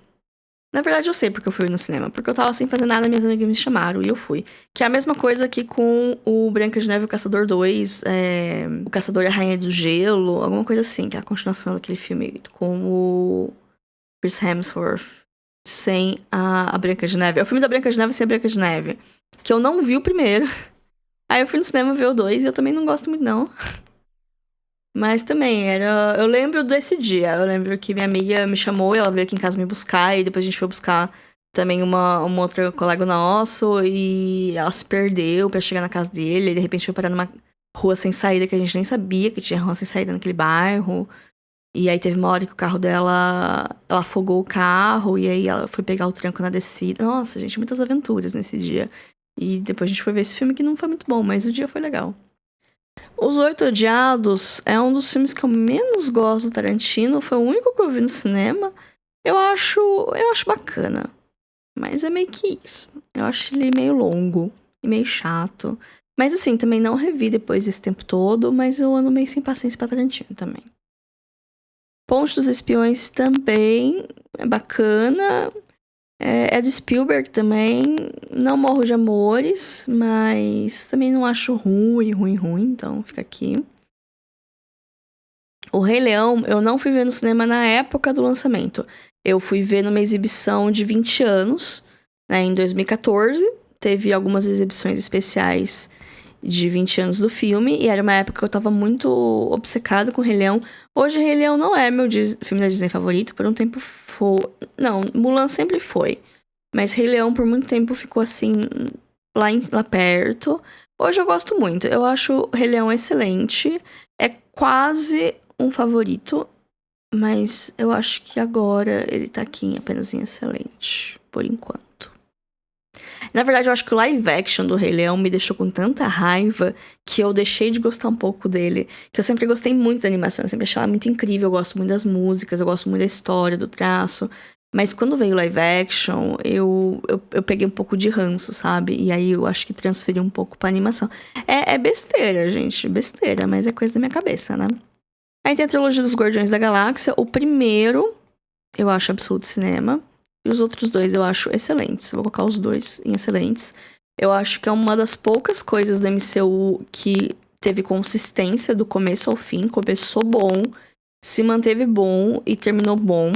Na verdade, eu sei porque eu fui no cinema. Porque eu tava sem fazer nada, minhas amigas me chamaram e eu fui. Que é a mesma coisa que com o Branca de Neve e o Caçador 2, o Caçador e a Rainha do Gelo, alguma coisa assim, que é a continuação daquele filme com o Chris Hemsworth sem a Branca de Neve. É o filme da Branca de Neve sem a Branca de Neve. Que eu não vi o primeiro. Aí eu fui no cinema ver o 2 e eu também não gosto muito, não. Mas também era. Eu lembro desse dia. Eu lembro que minha amiga me chamou e ela veio aqui em casa me buscar. E depois a gente foi buscar também uma outra colega nosso. E ela se perdeu pra chegar na casa dele. E de repente foi parar numa rua sem saída que a gente nem sabia que tinha rua sem saída naquele bairro. E aí teve uma hora que o carro dela. Ela afogou o carro. E aí ela foi pegar o tranco na descida. Nossa, gente, muitas aventuras nesse dia. E depois a gente foi ver esse filme que não foi muito bom, mas o dia foi legal. Os Oito Odiados é um dos filmes que eu menos gosto do Tarantino. Foi o único que eu vi no cinema. Eu acho bacana. Mas é meio que isso. Eu acho ele meio longo e meio chato. Mas assim, também não revi depois desse tempo todo, mas eu ando meio sem paciência pra Tarantino também. Ponte dos Espiões também é bacana. É do Spielberg também. Não morro de amores, mas também não acho ruim, então fica aqui. O Rei Leão, eu não fui ver no cinema na época do lançamento. Eu fui ver numa exibição de 20 anos, né, em 2014. Teve algumas exibições especiais de 20 anos do filme, e era uma época que eu tava muito obcecada com o Rei Leão. Hoje, Rei Leão não é meu filme da Disney favorito, por um tempo foi. Não, Mulan sempre foi. Mas Rei Leão por muito tempo ficou assim, lá perto. Hoje eu gosto muito. Eu acho Rei Leão excelente. É quase um favorito. Mas eu acho que agora ele tá aqui apenas em excelente. Por enquanto. Na verdade, eu acho que o live action do Rei Leão me deixou com tanta raiva que eu deixei de gostar um pouco dele. Que eu sempre gostei muito da animação, eu sempre achei ela muito incrível. Eu gosto muito das músicas, eu gosto muito da história, do traço. Mas quando veio o live action, eu peguei um pouco de ranço, sabe? E aí eu acho que transferi um pouco pra animação. É besteira, gente, besteira, mas é coisa da minha cabeça, né? Aí tem a trilogia dos Guardiões da Galáxia. O primeiro eu acho absurdo cinema. E os outros dois eu acho excelentes. Vou colocar os dois em excelentes. Eu acho que é uma das poucas coisas do MCU que teve consistência do começo ao fim. Começou bom, se manteve bom e terminou bom.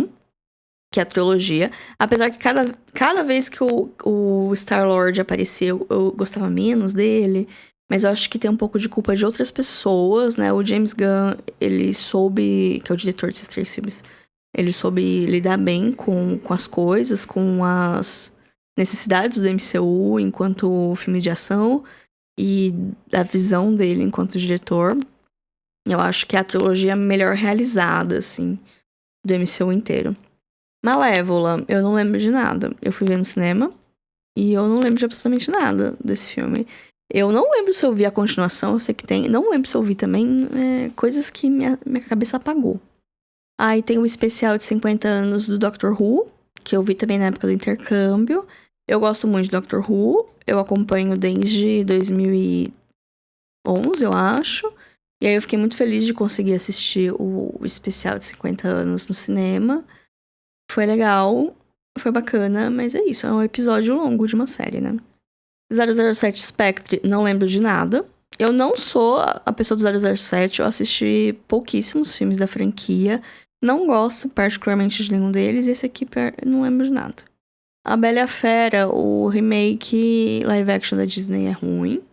Que é a trilogia. Apesar que cada vez que o Star-Lord apareceu, eu gostava menos dele. Mas eu acho que tem um pouco de culpa de outras pessoas, né? O James Gunn, ele soube, que é o diretor desses 3 filmes, ele soube lidar bem com as coisas, com as necessidades do MCU enquanto filme de ação. e da visão dele enquanto diretor. Eu acho que é a trilogia melhor realizada, assim, do MCU inteiro. Malévola, eu não lembro de nada. Eu fui ver no cinema e eu não lembro de absolutamente nada desse filme. Eu não lembro se eu vi a continuação, eu sei que tem. Não lembro se eu vi também coisas que minha cabeça apagou. Aí tem o especial de 50 anos do Doctor Who, que eu vi também na época do intercâmbio. Eu gosto muito de Doctor Who, eu acompanho desde 2011, eu acho. E aí eu fiquei muito feliz de conseguir assistir o especial de 50 anos no cinema. Foi legal, foi bacana, mas é isso, é um episódio longo de uma série, né? 007 Spectre, não lembro de nada. Eu não sou a pessoa do 007, eu assisti pouquíssimos filmes da franquia. Não gosto particularmente de nenhum deles, e esse aqui não lembro de nada. A Bela e a Fera, o remake live action da Disney é ruim.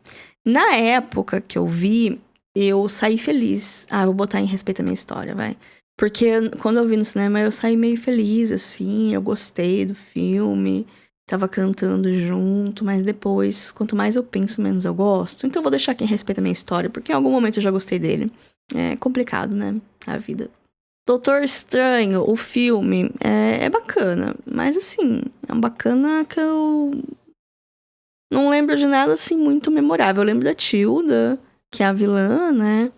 Na época que eu vi, eu saí feliz. Ah, vou botar em Respeito à Minha História, vai. Porque quando eu vi no cinema, eu saí meio feliz, assim. Eu gostei do filme. Tava cantando junto. Mas depois, quanto mais eu penso, menos eu gosto. Então eu vou deixar quem respeita a minha história. Porque em algum momento eu já gostei dele. É complicado, né? A vida. Doutor Estranho, o filme, é bacana. Mas assim, é um bacana que eu não lembro de nada assim muito memorável. Eu lembro da Tilda, que é a vilã, né?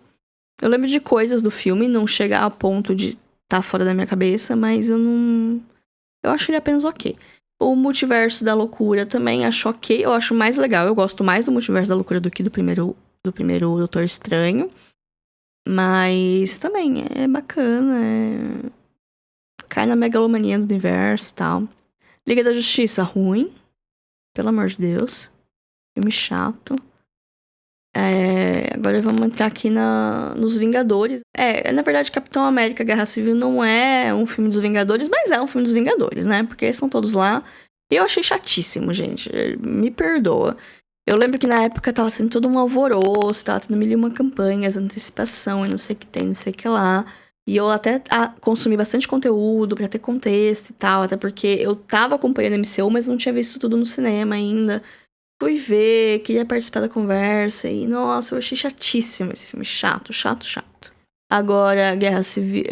Eu lembro de coisas do filme, não chegar a ponto de estar fora da minha cabeça, mas eu não. Eu acho ele apenas ok. O Multiverso da Loucura também acho ok. Eu acho mais legal. Eu gosto mais do Multiverso da Loucura do que do primeiro Doutor Estranho. Mas também é bacana. Cai na megalomania do universo e tal. Liga da Justiça, ruim. Pelo amor de Deus. Filme chato. Agora vamos entrar aqui nos Vingadores. Na verdade, Capitão América Guerra Civil não é um filme dos Vingadores, mas é um filme dos Vingadores, né? Porque eles estão todos lá. E eu achei chatíssimo, gente. Me perdoa. Eu lembro que na época tava tendo todo um alvoroço, tava tendo mil e uma campanhas, antecipação e não sei o que tem, não sei o que lá. E eu até consumi bastante conteúdo pra ter contexto e tal, até porque eu tava acompanhando a MCU, mas não tinha visto tudo no cinema ainda. Fui ver, queria participar da conversa e, nossa, eu achei chatíssimo esse filme. Chato, chato, chato. Agora, Guerra Civil,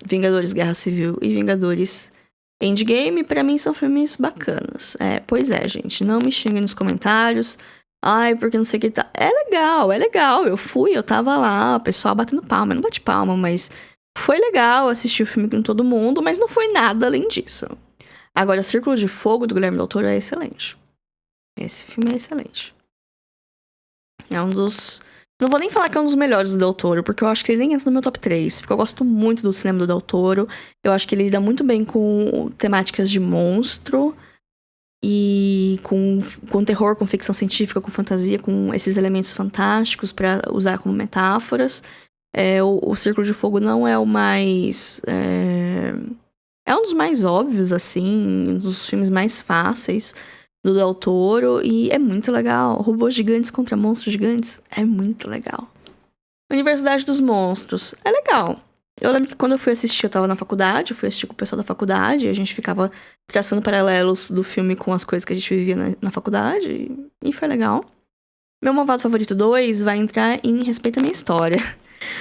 Vingadores Guerra Civil e Vingadores Endgame, pra mim, são filmes bacanas. Pois é, gente, não me xinguem nos comentários. Ai, porque não sei o que tá. É legal, é legal. Eu tava lá, o pessoal batendo palma. Eu não bate palma, mas foi legal assistir o filme com todo mundo, mas não foi nada além disso. Agora, Círculo de Fogo, do Guilherme Del Toro, é excelente. Esse filme é excelente. É um dos... Não vou nem falar que é um dos melhores do Del Toro, porque eu acho que ele nem entra no meu top 3. Porque eu gosto muito do cinema do Del Toro. Eu acho que ele lida muito bem com temáticas de monstro. E com terror, com ficção científica, com fantasia, com esses elementos fantásticos pra usar como metáforas. O Círculo de Fogo não é o mais... É um dos mais óbvios, assim. Um dos filmes mais fáceis do Del Toro, e é muito legal. Robôs gigantes contra monstros gigantes é muito legal. Universidade dos Monstros é legal. Eu lembro que quando eu fui assistir, eu tava na faculdade, eu fui assistir com o pessoal da faculdade, e a gente ficava traçando paralelos do filme com as coisas que a gente vivia na faculdade, e foi legal. Meu Malvado Favorito 2 vai entrar em Respeito à Minha História.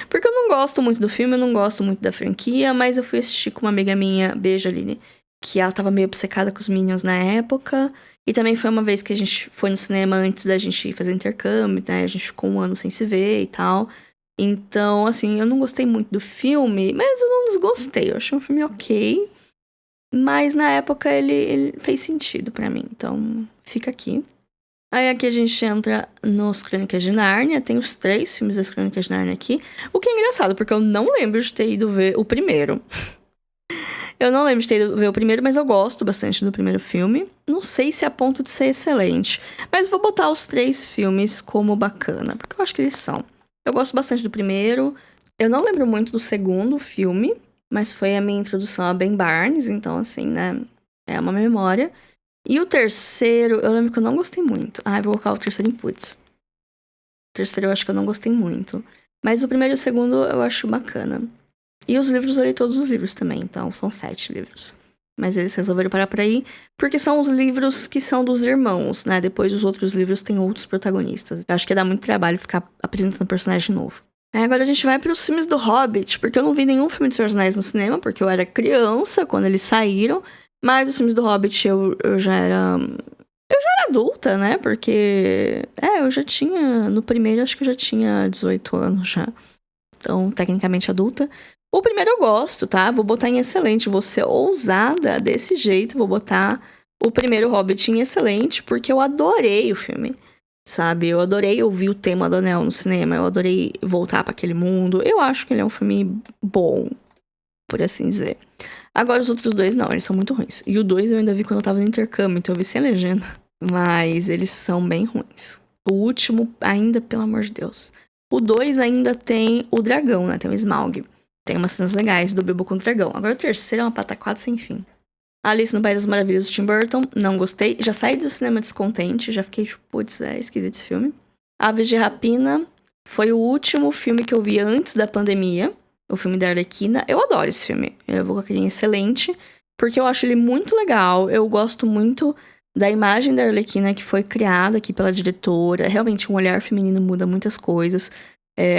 Porque eu não gosto muito do filme, eu não gosto muito da franquia, mas eu fui assistir com uma amiga minha, beijo Aline, que ela tava meio obcecada com os Minions na época. E também foi uma vez que a gente foi no cinema antes da gente fazer intercâmbio, né? A gente ficou um ano sem se ver e tal. Então, assim, eu não gostei muito do filme, mas eu não desgostei. Eu achei um filme ok. Mas na época ele fez sentido pra mim. Então, fica aqui. Aí aqui a gente entra nos Crônicas de Nárnia. Tem os 3 filmes das Crônicas de Nárnia aqui. O que é engraçado, porque eu não lembro de ter ido ver o primeiro. Eu não lembro de ter ido ver o primeiro, mas eu gosto bastante do primeiro filme. Não sei se é a ponto de ser excelente, mas vou botar os 3 filmes como bacana, porque eu acho que eles são. Eu gosto bastante do primeiro. Eu não lembro muito do segundo filme, mas foi a minha introdução a Ben Barnes, então assim, né, é uma memória. E o terceiro, eu lembro que eu não gostei muito. Vou colocar o terceiro em putz. O terceiro eu acho que eu não gostei muito. Mas o primeiro e o segundo eu acho bacana. E os livros, eu li todos os livros também, então são 7 livros. mas eles resolveram parar por aí, porque são os livros que são dos irmãos, né? Depois os outros livros têm outros protagonistas. Eu acho que ia dar muito trabalho ficar apresentando personagem novo. Agora a gente vai para os filmes do Hobbit, porque eu não vi nenhum filme de Senhor dos Anéis no cinema, porque eu era criança quando eles saíram, mas os filmes do Hobbit eu já era adulta, né? Porque, eu já tinha, no primeiro acho que eu já tinha 18 anos já. Então, tecnicamente adulta. O primeiro eu gosto, tá? Vou botar em excelente. Vou ser ousada desse jeito. Vou botar o primeiro Hobbit em excelente, porque eu adorei o filme, sabe? Eu adorei ouvir o tema do Anel no cinema. Eu adorei voltar para aquele mundo. Eu acho que ele é um filme bom, por assim dizer. Agora, os outros dois, não. Eles são muito ruins. E o 2 eu ainda vi quando eu tava no intercâmbio, então eu vi sem legenda. Mas eles são bem ruins. O último, ainda, pelo amor de Deus. O 2 ainda tem o dragão, né? Tem o Smaug. Tem umas cenas legais do Bilbo com o dragão. Agora o terceiro é uma pataquada sem fim. Alice no País das Maravilhas do Tim Burton, não gostei. Já saí do cinema descontente, já fiquei tipo, putz, é esquisito esse filme. Aves de Rapina foi o último filme que eu vi antes da pandemia. O filme da Arlequina. Eu adoro esse filme. Eu vou com aquele excelente, porque eu acho ele muito legal. Eu gosto muito da imagem da Arlequina que foi criada aqui pela diretora. Realmente, um olhar feminino muda muitas coisas.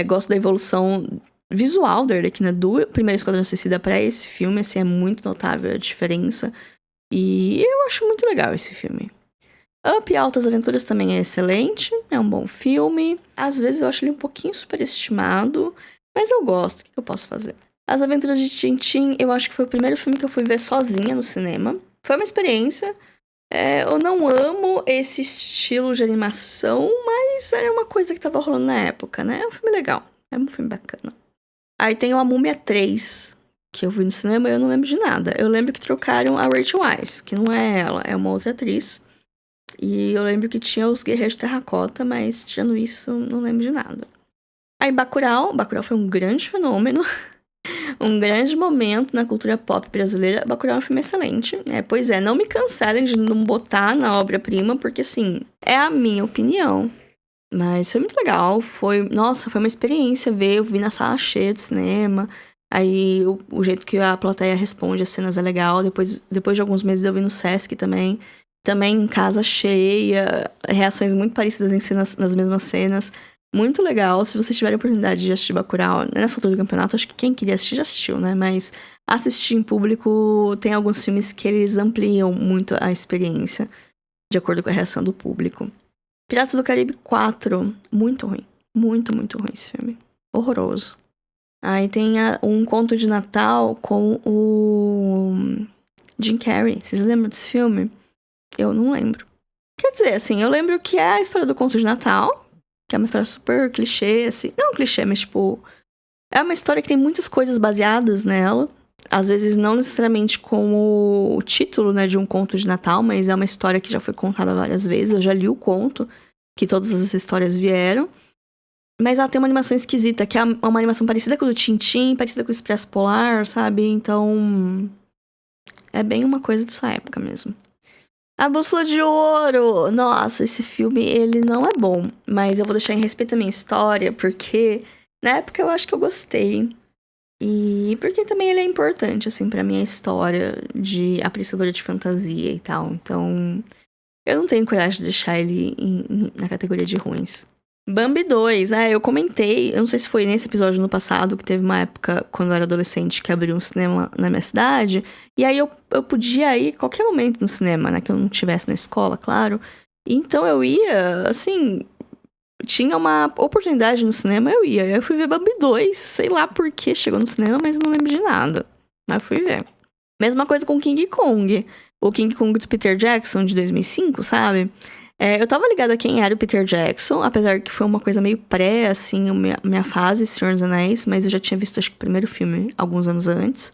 Gosto da evolução visual da Arlequina do primeiro Esquadrão Suicida para esse filme. Assim, é muito notável a diferença. E eu acho muito legal esse filme. Up Altas Aventuras também é excelente. É um bom filme. Às vezes eu acho ele um pouquinho superestimado, mas eu gosto. O que eu posso fazer? As Aventuras de Tintin, eu acho que foi o primeiro filme que eu fui ver sozinha no cinema. Foi uma experiência. Eu não amo esse estilo de animação, mas era uma coisa que tava rolando na época, né? É um filme legal. É um filme bacana. Aí tem o A Múmia 3, que eu vi no cinema e eu não lembro de nada. Eu lembro que trocaram a Rachel Weisz, que não é ela, é uma outra atriz. E eu lembro que tinha os Guerreiros de Terracota, mas tirando isso, não lembro de nada. Aí Bacurau foi um grande fenômeno. Um grande momento na cultura pop brasileira. Bacurau é um filme excelente. Pois é, não me cancelem de não botar na obra-prima, porque, assim, é a minha opinião. Mas foi muito legal. Nossa, foi uma experiência ver. Eu vi na sala cheia de cinema. Aí, o jeito que a plateia responde as cenas é legal. Depois de alguns meses eu vi no Sesc também. Também em casa cheia. Reações muito parecidas nas mesmas cenas. Muito legal. Se vocês tiverem a oportunidade de assistir Bacurau nessa altura do campeonato, acho que quem queria assistir já assistiu, né? Mas assistir em público, tem alguns filmes que eles ampliam muito a experiência, de acordo com a reação do público. Piratas do Caribe 4, muito ruim. Muito, muito ruim esse filme. Horroroso. Aí tem um conto de Natal com o Jim Carrey. Vocês lembram desse filme? Eu não lembro. Quer dizer, assim, eu lembro que é a história do conto de Natal, que é uma história super clichê, assim. Não clichê, mas, tipo, é uma história que tem muitas coisas baseadas nela. Às vezes não necessariamente com o título, né, de um conto de Natal, mas é uma história que já foi contada várias vezes. Eu já li o conto, que todas as histórias vieram. Mas ela tem uma animação esquisita, que é uma animação parecida com o do Tintin, parecida com o Expresso Polar, sabe? Então, é bem uma coisa de sua época mesmo. A Bússola de Ouro! Nossa, esse filme, ele não é bom. Mas eu vou deixar em respeito à minha história, porque na época eu acho que eu gostei. E porque também ele é importante, assim, pra minha história de apreciadora de fantasia e tal. Então, eu não tenho coragem de deixar ele na categoria de ruins. Bambi 2, eu comentei, eu não sei se foi nesse episódio no passado, que teve uma época, quando eu era adolescente, que abriu um cinema na minha cidade, e aí eu podia ir a qualquer momento no cinema, né, que eu não estivesse na escola, claro, então eu ia, assim, tinha uma oportunidade no cinema, eu ia, eu fui ver Bambi 2, sei lá por que chegou no cinema, mas eu não lembro de nada, mas fui ver. Mesma coisa com King Kong, o King Kong do Peter Jackson, de 2005, sabe? Eu tava ligada a quem era o Peter Jackson, apesar que foi uma coisa meio pré, assim, minha fase, Senhor dos Anéis, mas eu já tinha visto, acho que o primeiro filme, alguns anos antes.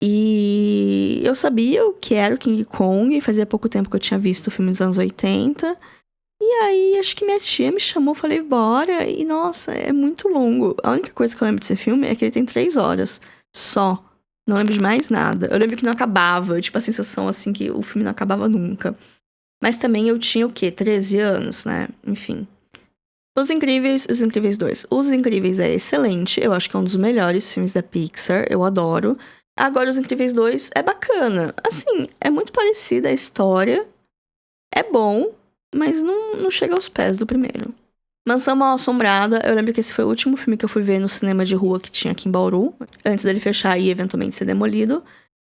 E eu sabia o que era o King Kong, e fazia pouco tempo que eu tinha visto o filme dos anos 80. E aí, acho que minha tia me chamou, falei, bora, e nossa, é muito longo. A única coisa que eu lembro desse filme é que ele tem 3 horas, só. Não lembro de mais nada. Eu lembro que não acabava, tipo, a sensação, assim, que o filme não acabava nunca. Mas também eu tinha o quê? 13 anos, né? Enfim. Os Incríveis 2. Os Incríveis é excelente. Eu acho que é um dos melhores filmes da Pixar. Eu adoro. Agora, Os Incríveis 2 é bacana. Assim, é muito parecida a história. É bom, mas não chega aos pés do primeiro. Mansão Mal-Assombrada, eu lembro que esse foi o último filme que eu fui ver no cinema de rua que tinha aqui em Bauru, antes dele fechar e eventualmente ser demolido.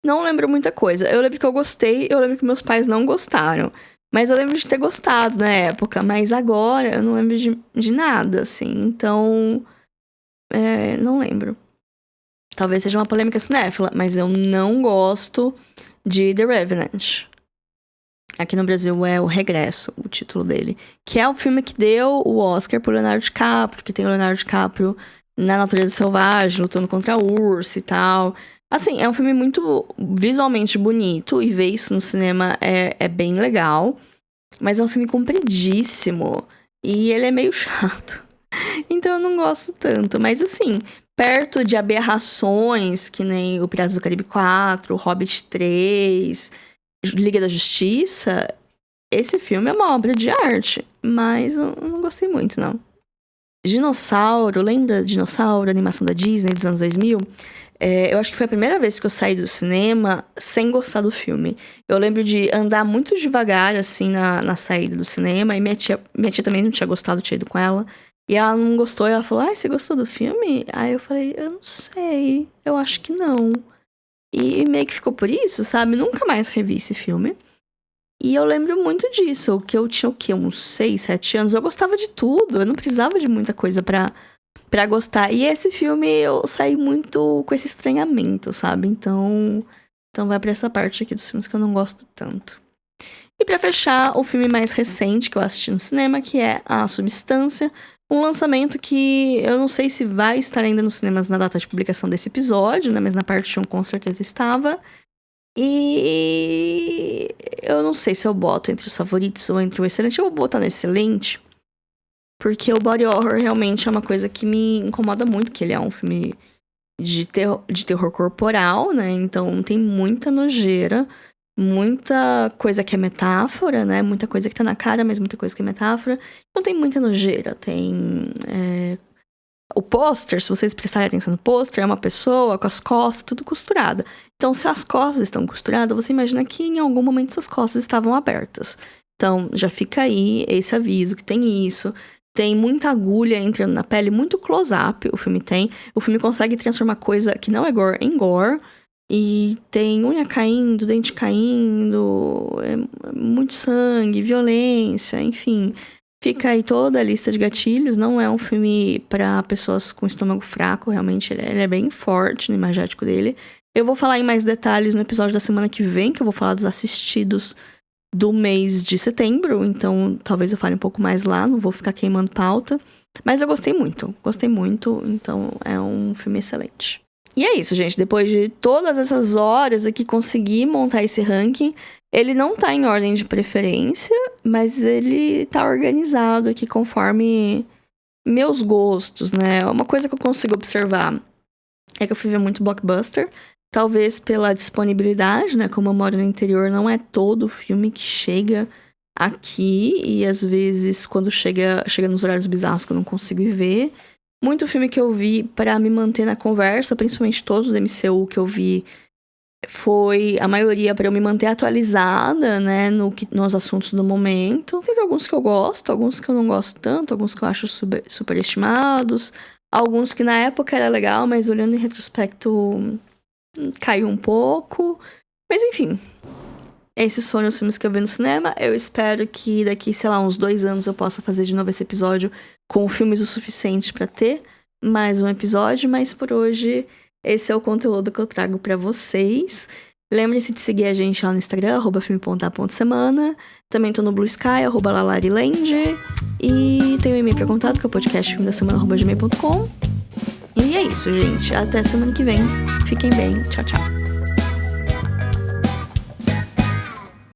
Não lembro muita coisa. Eu lembro que eu gostei, eu lembro que meus pais não gostaram. Mas eu lembro de ter gostado na época, mas agora eu não lembro de nada, assim. Então, não lembro. Talvez seja uma polêmica cinéfila, mas eu não gosto de The Revenant. Aqui no Brasil é O Regresso, o título dele. Que é o filme que deu o Oscar pro Leonardo DiCaprio, que tem o Leonardo DiCaprio na Natureza Selvagem, lutando contra a urso e tal. Assim, é um filme muito visualmente bonito, e ver isso no cinema é bem legal. Mas é um filme compridíssimo, e ele é meio chato. Então eu não gosto tanto, mas assim, perto de aberrações, que nem o Piratas do Caribe 4, o Hobbit 3... Liga da Justiça, esse filme é uma obra de arte, mas eu não gostei muito, não. Dinossauro, lembra de Dinossauro, animação da Disney dos anos 2000? Eu acho que foi a primeira vez que eu saí do cinema sem gostar do filme. Eu lembro de andar muito devagar, assim, na saída do cinema, e minha tia também não tinha gostado, tinha ido com ela, e ela não gostou, e ela falou, você gostou do filme? Aí eu falei, eu não sei, eu acho que não. E meio que ficou por isso, sabe? Nunca mais revi esse filme. E eu lembro muito disso, que eu tinha o quê? Uns 6, 7 anos. Eu gostava de tudo, eu não precisava de muita coisa pra gostar. E esse filme eu saí muito com esse estranhamento, sabe? Então vai pra essa parte aqui dos filmes que eu não gosto tanto. E pra fechar, o filme mais recente que eu assisti no cinema, que é A Substância. Um lançamento que eu não sei se vai estar ainda nos cinemas na data de publicação desse episódio, né? Mas na parte 1 com certeza estava. E eu não sei se eu boto entre os favoritos ou entre o excelente. Eu vou botar no excelente, porque o body horror realmente é uma coisa que me incomoda muito, que ele é um filme de terror corporal, né? Então tem muita nojeira, muita coisa que é metáfora, né? Muita coisa que tá na cara, mas muita coisa que é metáfora. Então tem muita nojeira, tem... O pôster, se vocês prestarem atenção no pôster, é uma pessoa com as costas tudo costurada. Então, se as costas estão costuradas, você imagina que em algum momento essas costas estavam abertas. Então, já fica aí esse aviso que tem isso. Tem muita agulha entrando na pele, muito close-up o filme tem. O filme consegue transformar coisa que não é gore em gore. E tem unha caindo, dente caindo, muito sangue, violência, enfim. Fica aí toda a lista de gatilhos. Não é um filme para pessoas com estômago fraco, realmente ele é bem forte no imagético dele. Eu vou falar em mais detalhes no episódio da semana que vem, que eu vou falar dos assistidos do mês de setembro. Então talvez eu fale um pouco mais lá, não vou ficar queimando pauta. Mas eu gostei muito, então é um filme excelente. E é isso, gente. Depois de todas essas horas aqui, consegui montar esse ranking. Ele não tá em ordem de preferência, mas ele tá organizado aqui conforme meus gostos, né? Uma coisa que eu consigo observar é que eu fui ver muito blockbuster. Talvez pela disponibilidade, né? Como eu moro no interior, não é todo filme que chega aqui. E às vezes, quando chega nos horários bizarros que eu não consigo ir ver. Muito filme que eu vi pra me manter na conversa, principalmente todos do MCU que eu vi, foi a maioria pra eu me manter atualizada, né, nos assuntos do momento. Teve alguns que eu gosto, alguns que eu não gosto tanto, alguns que eu acho superestimados, alguns que na época era legal, mas olhando em retrospecto caiu um pouco. Mas enfim, esses foram os filmes que eu vi no cinema. Eu espero que daqui, sei lá, uns 2 anos eu possa fazer de novo esse episódio com filmes o suficiente pra ter mais um episódio, mas por hoje esse é o conteúdo que eu trago pra vocês. Lembre-se de seguir a gente lá no Instagram, @filme.a.semana. Também tô no Blue Sky, @lalariland. E tem um e-mail pra contato, que é o podcastfilmedasemana@gmail.com. E é isso, gente. Até semana que vem. Fiquem bem. Tchau, tchau.